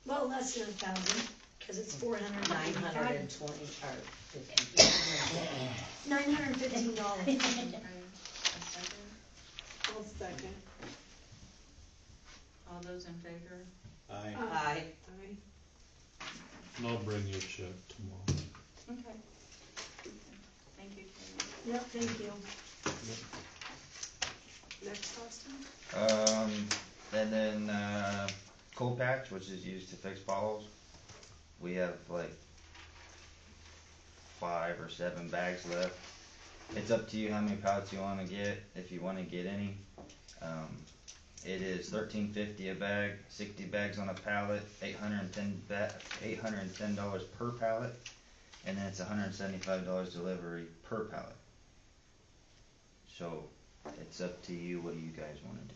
well, less than 1,000, cause it's 495. 920, or 50. $915. okay, a second, I'll second. all those in favor? I, Aye. Aye. And I'll bring you a check tomorrow. Okay. Thank you, Terry. Yep, thank you. Next, Austin? And then, coal patch, which is used to fix potholes. We have like 5 or 7 bags left. It's up to you how many pallets you wanna get, if you wanna get any. It is $13.50 a bag, 60 bags on a pallet, $810 per pallet, and then it's $175 delivery per pallet. So, it's up to you, what do you guys wanna do?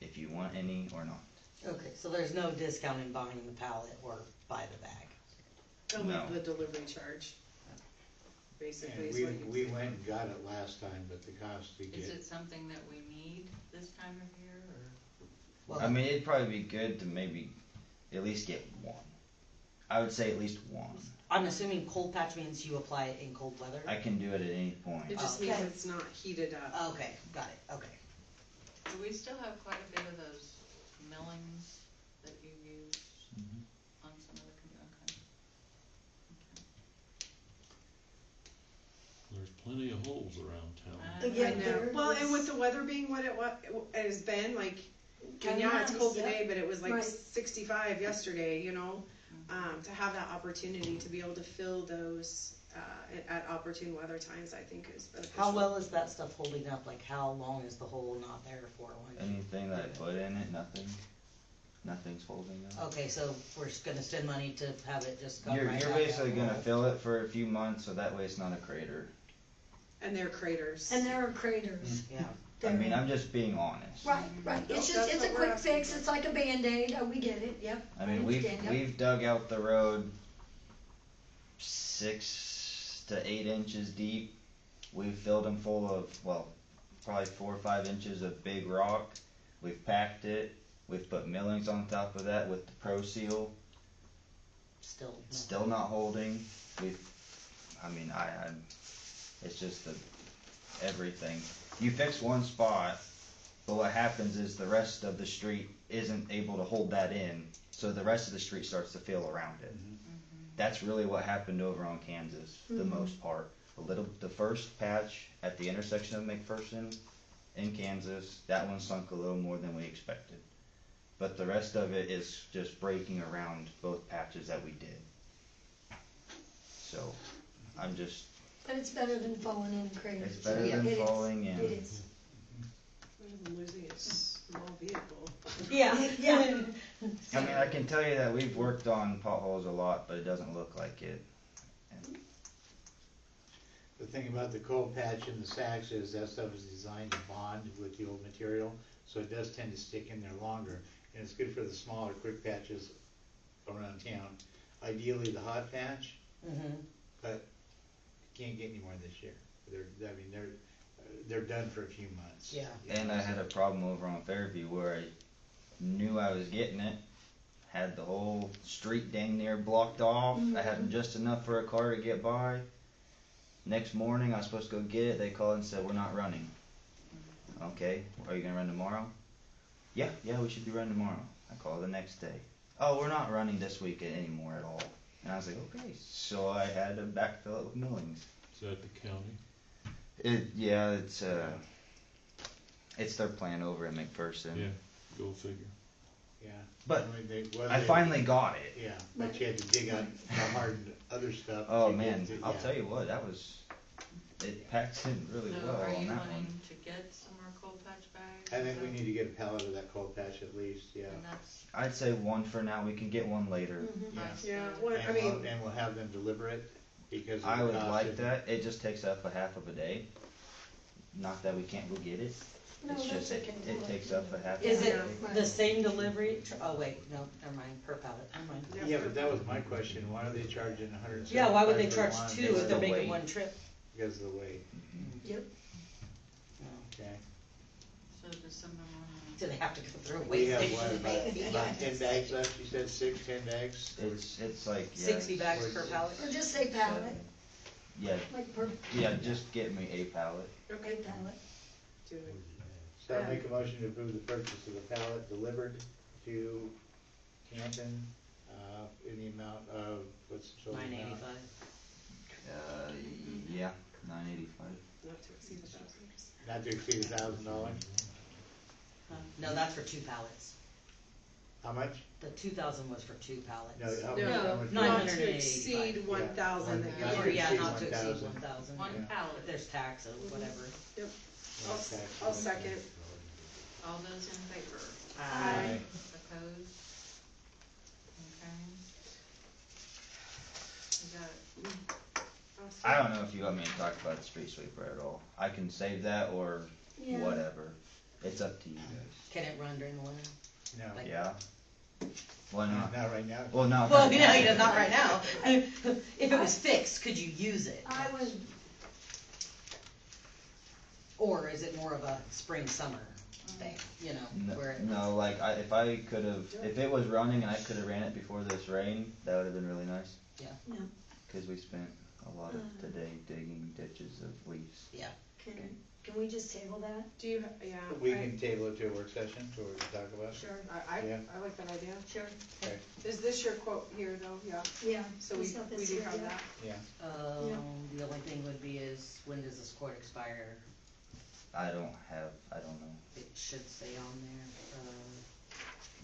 If you want any or not. Okay, so there's no discount in buying the pallet or buy the bag. Only No. the delivery charge. Basically, and is what you. we went and got it last time, but the cost to Is get, it something that we need this time of year, or? Well, I mean, it'd probably be good to maybe at least get one. I would say at least one. I'm assuming cold patch means you apply it in cold weather? I can do it at any point. It just Oh, means okay. it's not heated up. Okay, got it, okay. Do we still have quite a bit of those millings that you use Mhm. on some of the, okay. There's plenty of holes around town. Yeah, I know. there Well, and with is- the weather being what it has been, like, and Kinda yeah, it's cold nice, today, yep. but it was like Right. 65 yesterday, you know? To have that opportunity to be able to fill those, at opportune weather times, I think is beneficial. How well is that stuff holding up? Like, how long is the hole not there for? When Anything that I put in it, nothing's holding up. Okay, so we're just gonna spend money to have it just come You're right back basically out. gonna fill it for a few months, so that way it's not a crater. And they're craters. And there are craters. Yeah. I mean, I'm just being honest. Right, right, it's just, That's it's a what we're quick asking fix, for. it's like a Band-Aid, we get it, yep. I mean, we've understand, yep. we've dug out the road 6 to 8 inches deep. We've filled them full of, well, probably 4 or 5 inches of big rock. We've packed it. We've put millings on top of that with the Pro Seal. Still not holding. It's just everything. You fix one spot, but what happens is the rest of the street isn't able to hold that in, so the rest of the street starts to fill around it. That's really what happened over on Kansas, the most part. The first patch at the intersection of McPherson in Kansas, that one sunk a little more than we expected. But the rest of it is just breaking around both patches that we did. So, But it's better than falling in a crater. it's better Yeah, than it is. falling in. It is. Better than losing a small vehicle. Yeah, yeah. I mean, I can tell you that we've worked on potholes a lot, but it doesn't look like it. The thing about the cold patch and the sacks is that stuff is designed to bond with the old material, so it does tend to stick in there longer. And it's good for the smaller, quick patches around town. Ideally, the hot patch, but can't get any more this year. They're done for a few months. Yeah. And I had a problem over on Fairview where I knew I was getting it. Had the whole street dang near blocked off. I had just enough for a car to get by. Next morning I was supposed to go get it. They called and said, we're not running. Okay, are you gonna run tomorrow? Yeah, we should be running tomorrow. I called the next day. Oh, we're not running this week anymore at all. And I was like, okay. So I had to backfill it with millings. Is that the county? It's their plan over at McPherson. Yeah, go figure. Yeah. But I finally got it. Yeah, but you had to dig out the hard other stuff. Oh to get man, to- I'll yeah. tell you what, it packed in really So well are on you that wanting one. to get some more cold patch bags? I think we need to get a pallet of that cold patch at least, yeah. And that's, I'd say one for now. We can get one later. Yeah, well, I And mean, and we'll have them deliver it because of I the would cost like of- that. It just takes up a half of a day. Not that we can't go get it. No, It's that's just okay. it takes up a half. Is of a it day. the same delivery? Oh wait, no, never mind. Per pallet. Never mind. Yeah, but that was my question, why are they charging $175 Yeah, why would they for charge one? two It's if they're the making weight. one trip? Because of the weight, Yep. okay. so does someone wanna? Do they have to go through a We weight have station what, to make the about 10 bags left, you said 10 bags? It's like 60 bags per pallet? Or just say pallet, Yeah, like per, just get me a pallet. okay, pallet. do it. So I'll make a motion to approve the purchase of the pallet delivered to Canton, in the amount of, what's the total amount? $9.85. Yeah, $9.85. Not to exceed 1,000. Not to exceed $1,000, No, that's for 2 pallets. how much? The 2,000 was for 2 pallets. No, how No, much? not to 985. exceed 1,000 that Yeah. you're. Or yeah, exceed not to exceed 1,000. 1,000. One Yeah. pallet. If there's tax or whatever. Yep, Okay. I'll second. All those in favor? Aye. Opposed? Okay. We got I don't know if you want me to talk about the street sweeper at all. I can save that or Yeah. whatever. It's up to you guys. Can it run during the winter? No, Like- Yeah. Why not? not right now. Well, not. Well, not right now. If it was fixed, could you use it? I would, Or is it more of a spring, summer thing, you know, where it? No, like if it was running and I could have ran it before this rain, that would have been really nice. Yeah. Yeah. Because we spent a lot of today digging ditches of leaves. Yeah. can we just table that? Do you, yeah. We can table it to a work session, so we can talk about it. Sure, Yeah. I like that idea. sure, Okay, Is this your quote here though? Yeah, yeah. so we just have do this here, have yeah. that. yeah. The only thing would be is when does this quote expire? I don't know. It should say on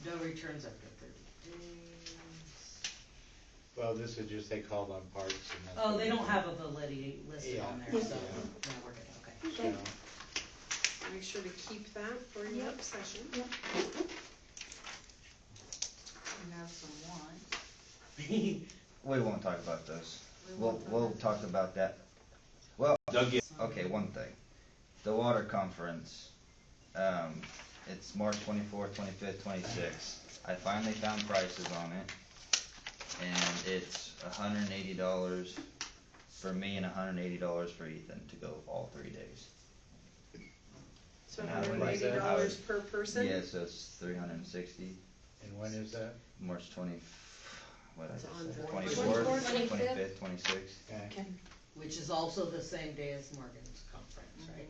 there, no returns after 30 days. Well, this is just, they called on parts and that's. Oh, what they we don't did. have a validity listed on there, Yeah. so, Yeah. yeah, we're good, okay. So, Make sure to keep that for your work session. We have some wants. We won't talk about those. We We'll won't talk we'll about talk about that. Well, Doug, yeah, okay, one thing. The water conference. It's March 24th, 25th, 26th. I finally found prices on it, and it's $180 for me and $180 for Ethan to go all 3 days. So And how do we $180 per person? Yeah, so it's 360. and when is that? March 20. What It's I on just said. the 24th, 25th. 25th, 26th. Okay. Okay. Which is also the same day as Morgan's conference, right?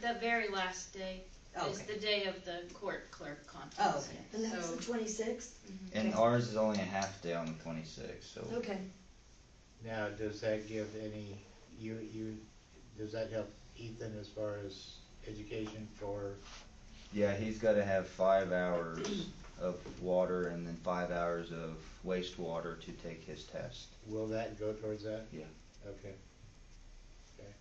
The very last day is Okay. the day of the court clerk conference. Oh, okay. And that's So- the 26th? And ours is only a half day on the 26th, so. Okay. Now, does that give any, does that help Ethan as far as education for, Yeah, he's gotta have 5 hours of water and then 5 hours of wastewater to take his test. will that go towards that? Yeah. Okay. Okay.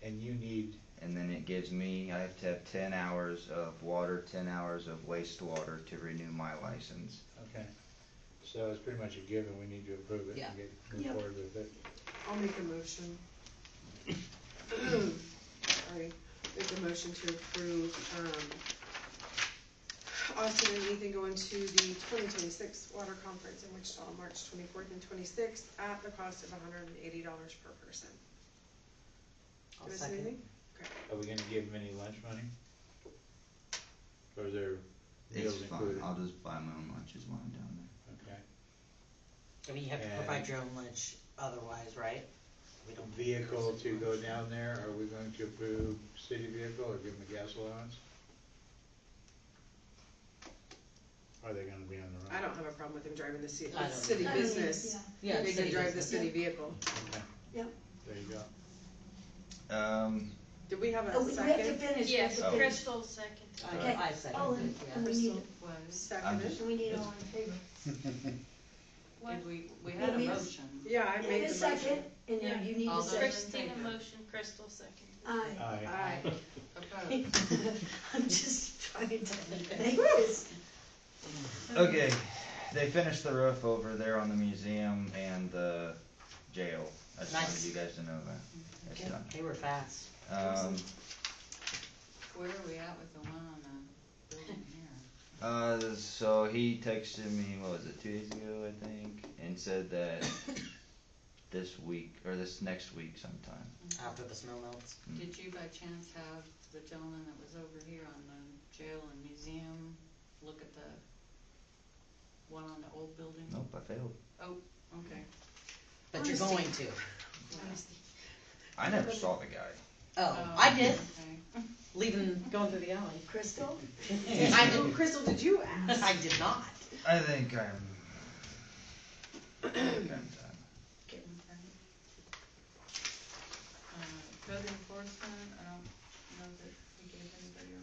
And you need, And then it gives me, I have to have 10 hours of water, 10 hours of wastewater to renew my license. okay, so it's pretty much a given, we need to approve it Yeah. and move Yep. forward with it. I'll make a motion. Sorry, make a motion to approve, Austin and Ethan going to the 2026 water conference in Wichita on March 24th and 26th at the cost of $180 per person. I'll Do I say second. anything? Are we gonna give them any lunch money? Or is there It's meals fine, included? I'll just buy my own lunches while I'm down there. Okay. I mean, you have to And- provide your own lunch otherwise, right? We don't. Vehicle to go down there, are we going to approve city vehicle or give them a gas allowance? Are they gonna be on their own? I don't have a problem with them driving the city, I don't city I don't either, business. yeah. Yeah, They city can drive the business. city vehicle. Okay. Yep. There you go. Did we have Oh, a we have to second? finish, we have Yes, to Oh. finish. Crystal second. Okay. I Oh, seconded, and yeah. and we need, Was, Seconded? we need all in favor. did we had a Need a- motion. Yeah, I Need made a the second, motion. and now you need All a those second. in Christina favor? motion, Crystal second. Aye. Aye. Opposed? I'm just trying to make this. Okay, they finished the roof over there on the museum and the jail. I just wanted Nice. you guys to know that. It's Okay, done. they were fast. Where are we at with the one on the building here? So he texted me, what was it, 2 days ago, I think, and said that this week, or this next week sometime. After the snow melts. Did you by chance have the gentleman that was over here on the jail and museum look at the one on the old building? Nope, I failed. Oh, okay. But you're going to. I never saw the guy. Oh, I did, Okay. leaving, going through the alley. Crystal? I Oh, Crystal, did you ask? I did not. I think I'm done. Okay. Code enforcement, I don't know that he gave anybody a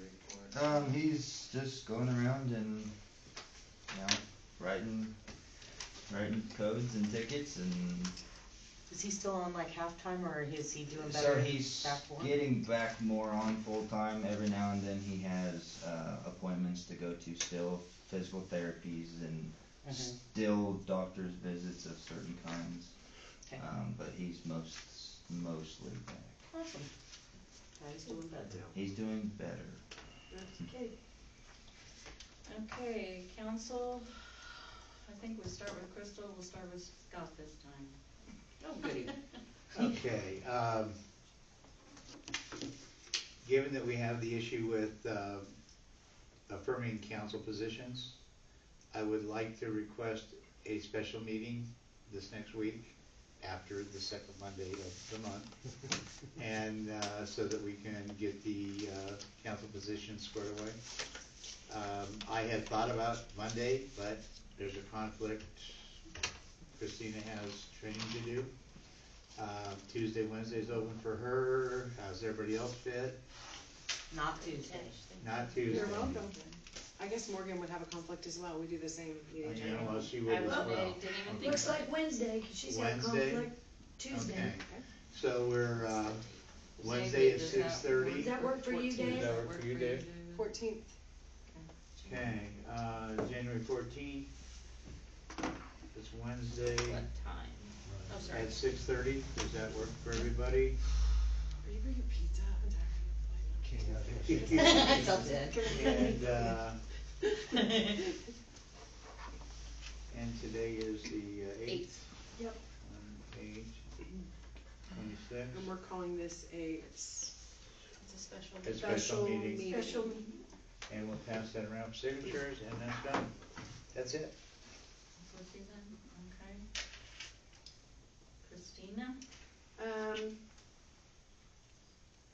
report. He's just going around and, writing codes and tickets, and Is he still on like half-time, or is he doing so better he's back for? getting back more on full-time. Every now and then he has, appointments to go to still, physical therapies and still doctor's visits of certain kinds. Okay. But he's mostly back. Awesome. He's doing better. He's doing better. Okay. Okay, council, I think we'll start with Crystal, we'll start with Scott this time. Oh, goody. Okay, given that we have the issue with, affirming council positions, I would like to request a special meeting this next week, after the second Monday of the month. And, so that we can get the, council position squared away. I had thought about Monday, but there's a conflict. Christina has training to do. Tuesday, Wednesday's open for her, how's everybody else fit? Not Tuesday. Not Tuesday. You're welcome. I guess Morgan would have a conflict as well, we do the same meeting. Yeah, well, she would I as was, I well. didn't even think Looks about like Wednesday, 'cause she's got a Wednesday? conflict Tuesday. Okay, so we're, it. Wednesday at Does that 6:30. Does that work for you, 14th, Dave? does work for you, Dave? 14th. Okay, January 14th. It's Wednesday What time? Oh, sorry. at 6:30. Does that work for everybody? Are you bringing pizza? I'm tired. It's all dead. And today is the 8th. Yep. 8, 26. And we're calling this a It's a special. A special meeting. Special meeting. And we'll pass that around for signatures, and that's done. That's it. Lucy then, okay. Christina, I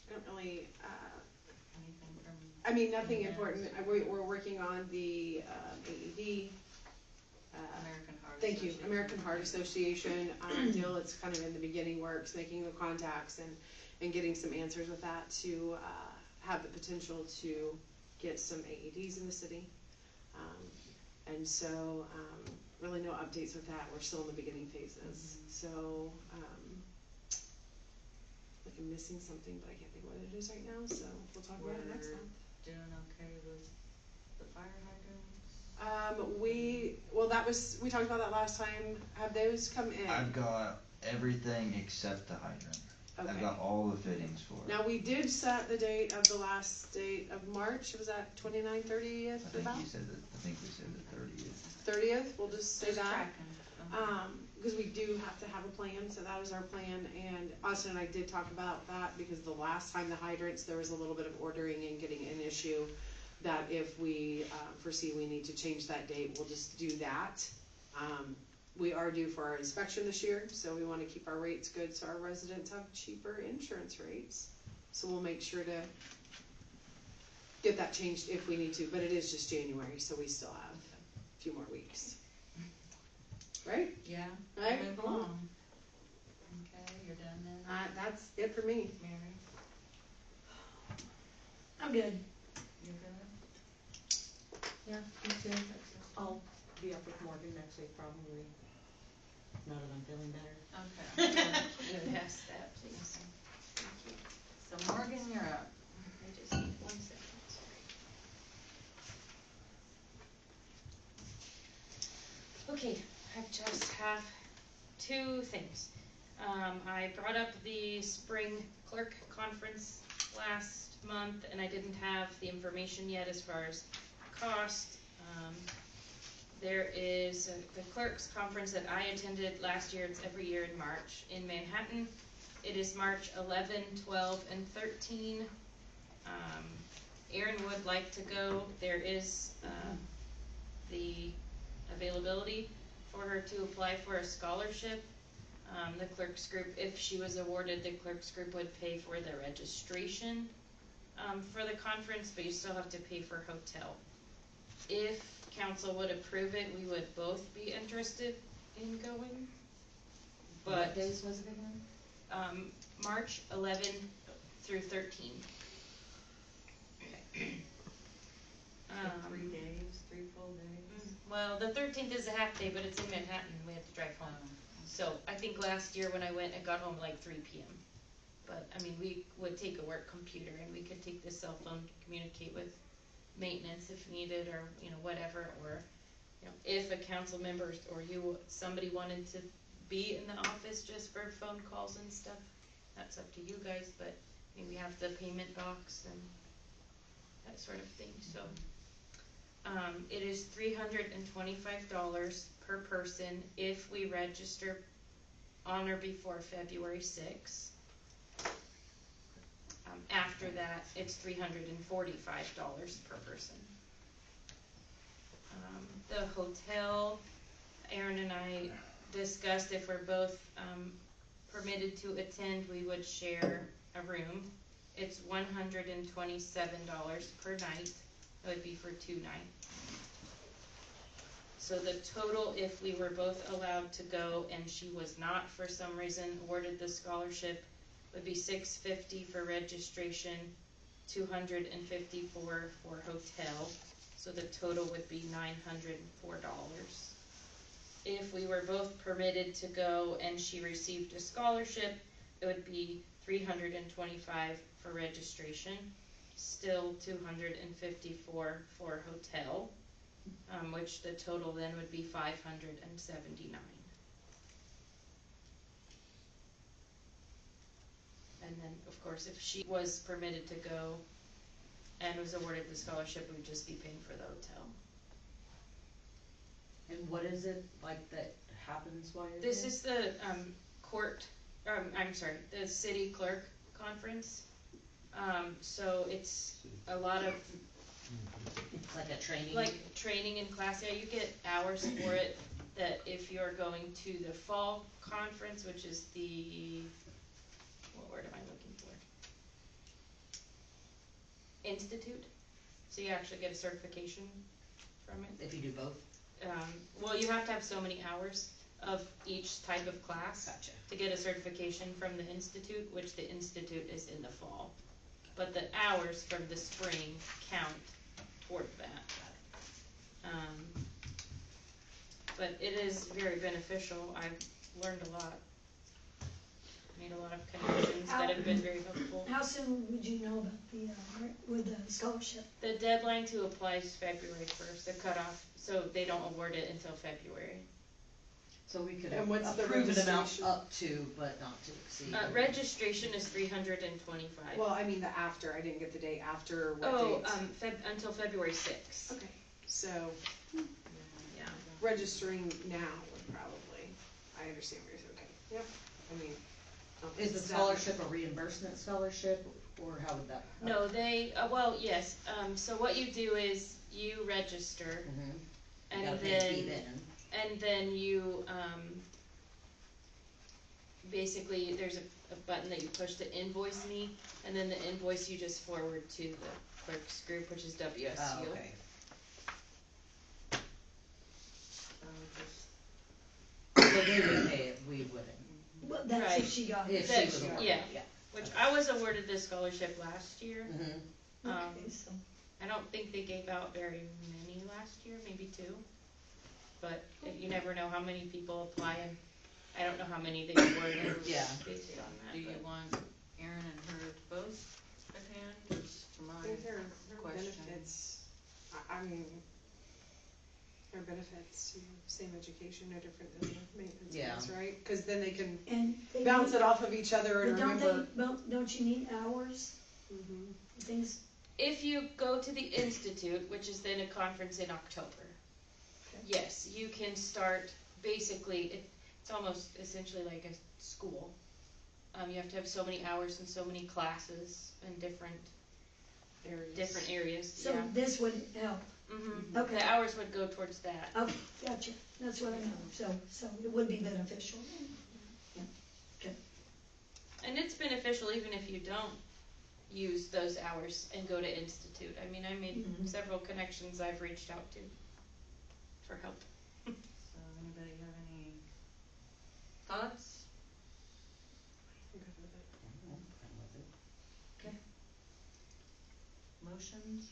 don't really, anything from? I mean, nothing Yes. important. We're working on the AED. American Heart Thank you, Association. American Heart Association deal. It's kind of in the beginning works, making the contacts and getting some answers with that to have the potential to get some AEDs in the city. And so, really no updates with that. We're still in the beginning phases. So, like I'm missing something, but I can't think what it is right now, so we'll talk about it next We're month. doing okay with the fire hydrants? We talked about that last time. Have those come in? I've got everything except the hydrant. Okay. I've got all the fittings for it. Now, we did set the date of the last date of March. Was that 29th, 30th, I about? think we said the 30th. 30th, we'll just say Just that. tracking. Because we do have to have a plan, so that is our plan. And Austin and I did talk about that because the last time the hydrants, there was a little bit of ordering and getting an issue that if we foresee we need to change that date, we'll just do that. We are due for our inspection this year, so we want to keep our rates good so our residents have cheaper insurance rates. So we'll make sure to get that changed if we need to, but it is just January, so we still have a few more weeks. Right? Yeah, Right? move along. Okay, you're done then? That's it for me. Mary, I'm good. you're good? Yeah, me too. I'll be up with Morgan next week probably. Now that I'm feeling better. Okay. Can you pass that, please? Thank you. So Morgan, you're up. I just need 1 second, sorry. Okay, I just have 2 things. I brought up the spring clerk conference last month, and I didn't have the information yet as far as cost. There is the clerks conference that I attended last year. It's every year in March in Manhattan. It is March 11, 12, and 13. Aaron would like to go. There is the availability for her to apply for a scholarship. The clerks group, if she was awarded, the clerks group would pay for the registration for the conference, but you still have to pay for hotel. If council would approve it, we would both be interested in going. But What days was it again? March 11 through 13. For 3 days, 3 full days? Well, the 13th is a half day, but it's in Manhattan. We have to drive home. So I think last year when I went, I got home like 3 p.m. But I mean, we would take a work computer and we could take the cell phone to communicate with maintenance if needed, or whatever. Or if a council member or somebody wanted to be in the office just for phone calls and stuff, that's up to you guys. But I mean, we have the payment box and that sort of thing. So it is $325 per person if we register on or before February 6th. After that, it's $345 per person. The hotel, Aaron and I discussed if we're both permitted to attend, we would share a room. It's $127 per night. It would be for 2 nights. So the total, if we were both allowed to go and she was not for some reason awarded the scholarship, would be $650 for registration, $254 for hotel, so the total would be $904. If we were both permitted to go and she received a scholarship, it would be $325 for registration, still $254 for hotel, which the total then would be $579. And then, of course, if she was permitted to go and was awarded the scholarship, we'd just be paying for the hotel. And what is it like that happens while you're there? This is the, the city clerk conference. So it's a lot of, It's like a training. like, training in class, yeah, you get hours for it, that if you're going to the fall conference, which is the, what word am I looking for? Institute, so you actually get a certification from it. If you do both? Well, you have to have so many hours of each type of class. Gotcha. To get a certification from the institute, which the institute is in the fall. But the hours from the spring count toward that. But it is very beneficial. I've learned a lot. Made a lot of connections that have been very helpful. How soon would you know about the, with the scholarship? The deadline to apply is February 1st, the cutoff, so they don't award it until February. So we could And what's the approve an amount registration? up to, but not to exceed. Registration is $325. Well, I mean the after, I didn't get the date after what Oh, date? until February 6th. Okay, so Yeah. registering now would probably, I understand what you're saying, okay, yep, I mean. Is the scholarship a reimbursement scholarship, or how would that? No, they, well, yes, so what you do is you register, Mm-hmm. You and gotta pay a fee then, then. and then you, basically, there's a button that you push to invoice me, and then the invoice you just forward to the clerk's group, which is WSU. Oh, okay. So they would pay it, we wouldn't. Well, that's Right. if she got it. If she That- was awarded, yeah. yeah. Which I was awarded this scholarship last year. Mm-hmm. Okay, so, I don't think they gave out very many last year, maybe 2. But you never know how many people apply, and I don't know how many they awarded Yeah. based on that. Do you but- want Aaron and her to both attend, just for my I think her question? benefits, I mean, her benefits, same education, no different than the maintenance Yeah. ones, right? Cause then they can and they. bounce it off of each other and But don't remember. they, don't you need hours, Mhm. things? If you go to the Institute, which is then a conference in October, yes, you can start, basically, it's almost essentially like a school. You have to have so many hours and so many classes in different areas, So yeah. this would help. Mm-hmm. Okay. The hours would go towards that. Okay, gotcha, that's what I know, so it would be beneficial. And it's beneficial even if you don't use those hours and go to Institute. I mean, I made Mhm. several connections I've reached out to for help. So anybody have any thoughts? I'm good with it. Motions?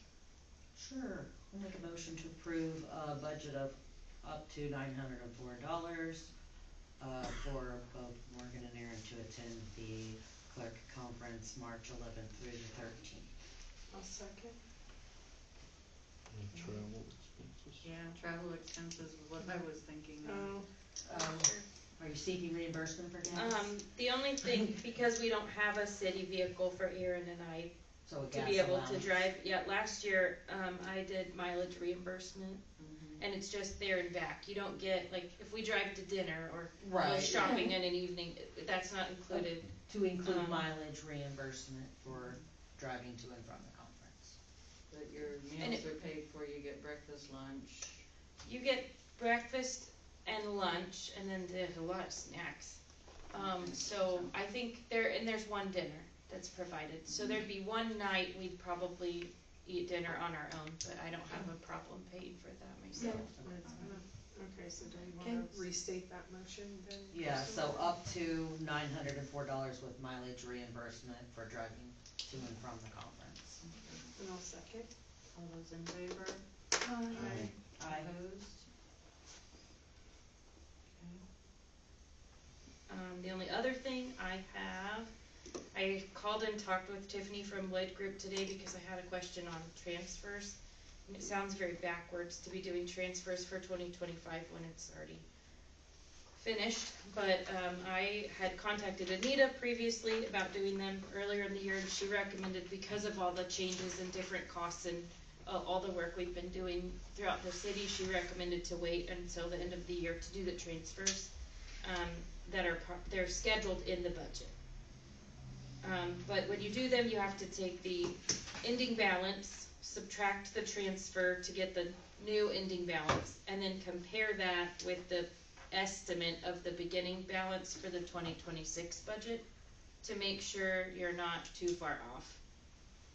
Sure, I'll make a motion to approve a budget of up to $904, for both Morgan and Aaron to attend the clerk conference, March 11th through the 13th. I'll second. And travel expenses. Yeah, travel expenses is what I was thinking of. Oh, Are you seeking reimbursement for gas? The only thing, because we don't have a city vehicle for Aaron and I So a to gas be able to allowance. drive, yeah, last year, I did mileage reimbursement, and it's just there and back. You don't get, like, if we drive to dinner or go Right. shopping in an evening, that's not included. To include Um, mileage reimbursement for driving to and from the conference. But your And meals it- are paid for, you get breakfast, lunch. You get breakfast and lunch, and then there's a lot of snacks. So I think there's one dinner that's provided. So there'd be one night we'd probably eat dinner on our own, but I don't have a problem paying for that myself. That's fine. Okay, so do we Okay. wanna restate that motion then? Yeah, Crystal? so up to $904 with mileage reimbursement for driving to and from the conference. And I'll second. All those in favor? Aye. Aye. Opposed? Okay. The only other thing I have, I called and talked with Tiffany from Lloyd Group today because I had a question on transfers. And it sounds very backwards to be doing transfers for 2025 when it's already finished, but I had contacted Anita previously about doing them earlier in the year, and she recommended, because of all the changes and different costs and all the work we've been doing throughout the city, she recommended to wait until the end of the year to do the transfers that are they're scheduled in the budget. But when you do them, you have to take the ending balance, subtract the transfer to get the new ending balance, and then compare that with the estimate of the beginning balance for the 2026 budget to make sure you're not too far off.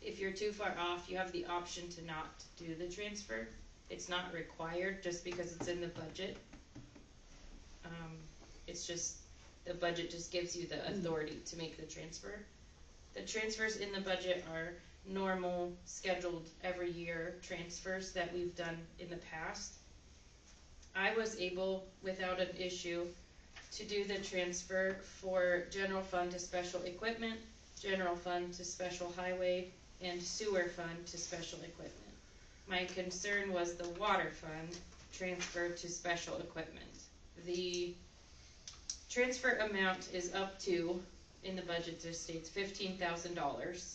If you're too far off, you have the option to not do the transfer. It's not required just because it's in the budget. It's just, the budget just gives you the authority to make the transfer. The transfers in the budget are normal, scheduled every year transfers that we've done in the past. I was able, without an issue, to do the transfer for general fund to special equipment, general fund to special highway, and sewer fund to special equipment. My concern was the water fund transfer to special equipment. The transfer amount is up to, in the budget, it states $15,000.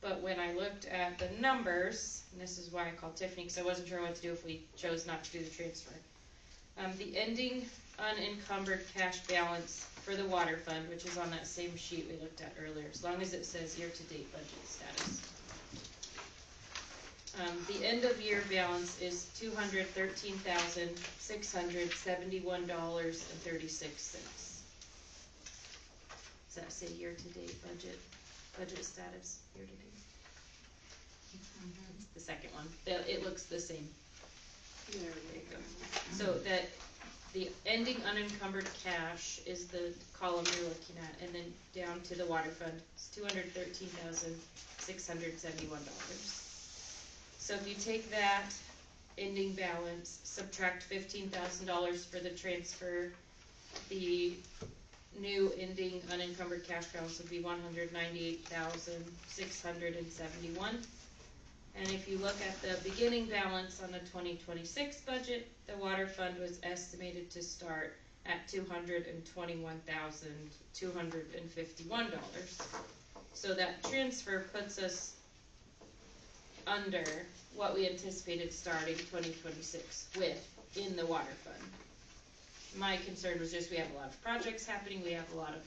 But when I looked at the numbers, and this is why I called Tiffany, because I wasn't sure what to do if we chose not to do the transfer. The ending unencumbered cash balance for the water fund, which is on that same sheet we looked at earlier, as long as it says year-to-date budget status. The end of year balance is $213,671.36. Does that say year-to-date budget status, year-to-date? The second one, it looks the same. There you go. So that the ending unencumbered cash is the column you're looking at, and then down to the water fund, it's $213,671. So if you take that ending balance, subtract $15,000 for the transfer, the new ending unencumbered cash balance would be $198,671. And if you look at the beginning balance on the 2026 budget, the water fund was estimated to start at $221,251. So that transfer puts us under what we anticipated starting 2026 with in the water fund. My concern was just we have a lot of projects happening, we have a lot of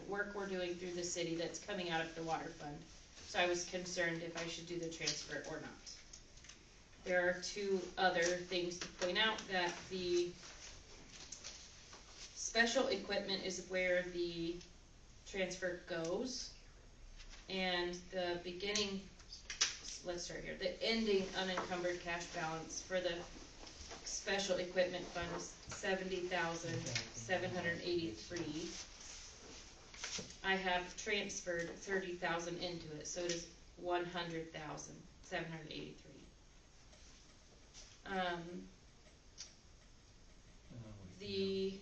work we're doing through the city that's coming out of the water fund. So I was concerned if I should do the transfer or not. There are two other things to point out, that the special equipment is where the transfer goes, and the beginning, let's start here, the ending unencumbered cash balance for the special equipment fund is $70,783. I have transferred 30,000 into it, so it is 100,783. The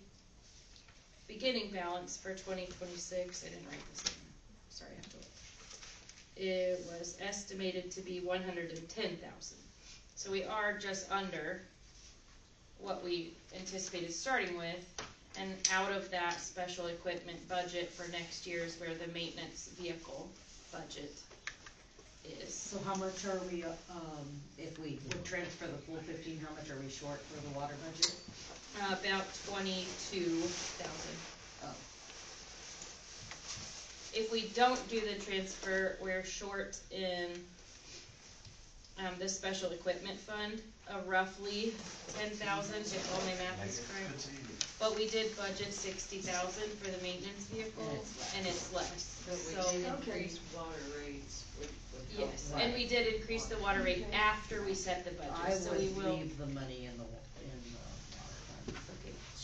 beginning balance for 2026, I didn't write this in, sorry, I have to look. It was estimated to be 110,000. So we are just under what we anticipated starting with. And out of that special equipment budget for next year is where the maintenance vehicle budget is. So how much are we, if we would transfer the full 15, how much are we short for the water budget? About 22,000. Oh. If we don't do the transfer, we're short in the special equipment fund of roughly 10,000, if all my math is correct. But we did budget 60,000 for the maintenance vehicle, and it's less. But we So, did increase water rates with yes, and we did increase the water rate after we set the budget, so we I would will. leave the money in the, in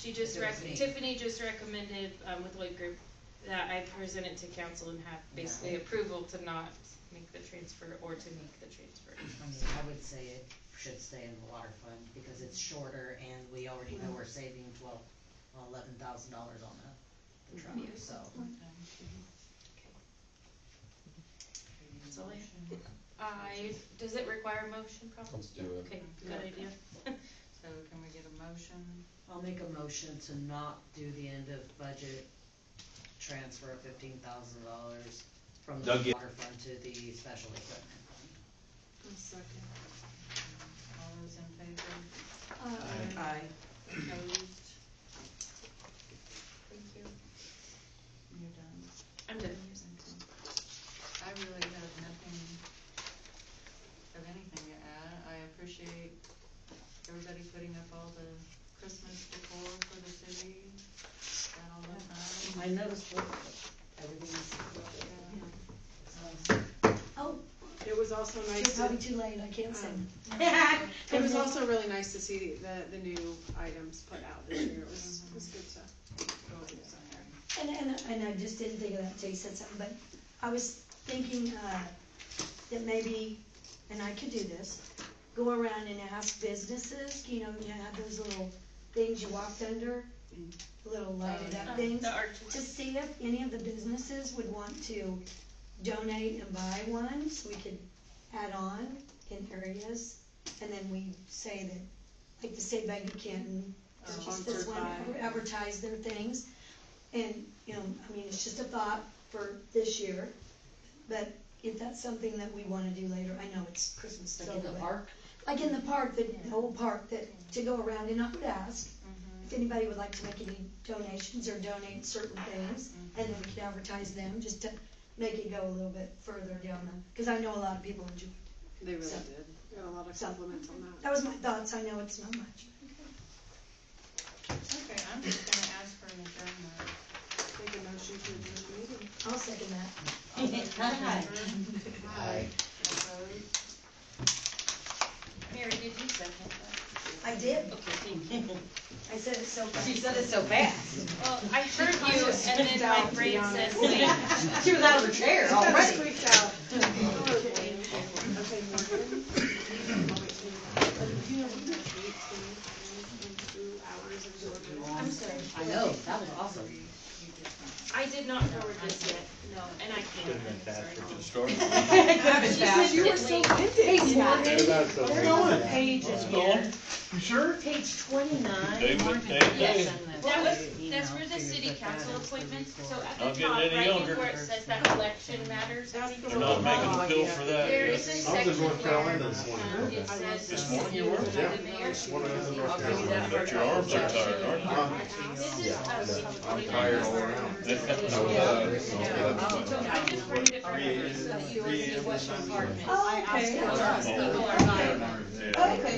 She just If it was me. Tiffany just recommended, with Lloyd Group, that I present it to council and have basically approval to not make the transfer or to make the transfer. I mean, I would say it should stay in the water fund because it's shorter and we already know we're saving $11,000 on the truck, so. That's all I have. Does it require a motion probably? Let's do it. Okay, good idea. So can we get a motion? I'll make a motion to not do the end of budget transfer of $15,000 from the Doug, water fund to the special equipment fund. A second. All those in favor? Aye. Opposed? Thank you. You're done. I'm done. I really have nothing of anything to add. I appreciate everybody putting up all the Christmas decor for the city. That all looked nice. I noticed that everything's. Oh, It was also nice it's to, probably too late, I can't sing. it was also really nice to see the new items put out this year. It was good to go over some. And I just didn't think of that until you said something, but I was thinking, that maybe, and I could do this, go around and ask businesses, you have those little things you walked under, little lighted up things, The arches. to see if any of the businesses would want to donate and buy one, so we could add on in areas, and then we say that, like the State Bank of Canton, just this one, advertise their things, and, I mean, it's just a thought for this year, but if that's something that we wanna do later, I know it's Christmas still, Like in the but- park? Like in the park, the whole park, to go around, and I would ask if anybody would like to make any donations or donate certain things, and then we could advertise them, just to make it go a little bit further down cause I know a lot of people enjoy it. They really did. Got a lot of compliments on that. That was my thoughts, I know it's not much. Okay, I'm just gonna ask for an adjournment. Make a motion to adjourn the meeting. I'll second that. All those in favor? Aye. Opposed? Mary, did you second that? I did, Okay, thank you. I said it so fast. She said it so fast. Well, I heard you and then my brain said, wait. She was out of her chair I already. squeaked out. Okay, Morgan. I'll wait till you know, we have 18 and 2 hours of Georgia. I'm sorry. I know, that was awesome. I did not forward this yet, no, and I can't, I'm sorry. She said you were so winded. Hey, Morgan, That's so there's sweet. a page in here, You sure? page 29. Yes, that's for the city council appointments, so at Not the getting top, any right younger. before it says that election matters. That's the They're not making a pill for that There yet. is a I was section in North Carolina where, this morning. it says. This morning you were? Yeah. The mayor. When I was in North I'll give you Carolina. that. Bet your arms are tired, aren't This is, I'm tired all around. they? I just printed it for you, so that you will see what department. Oh, okay. People are not. Okay.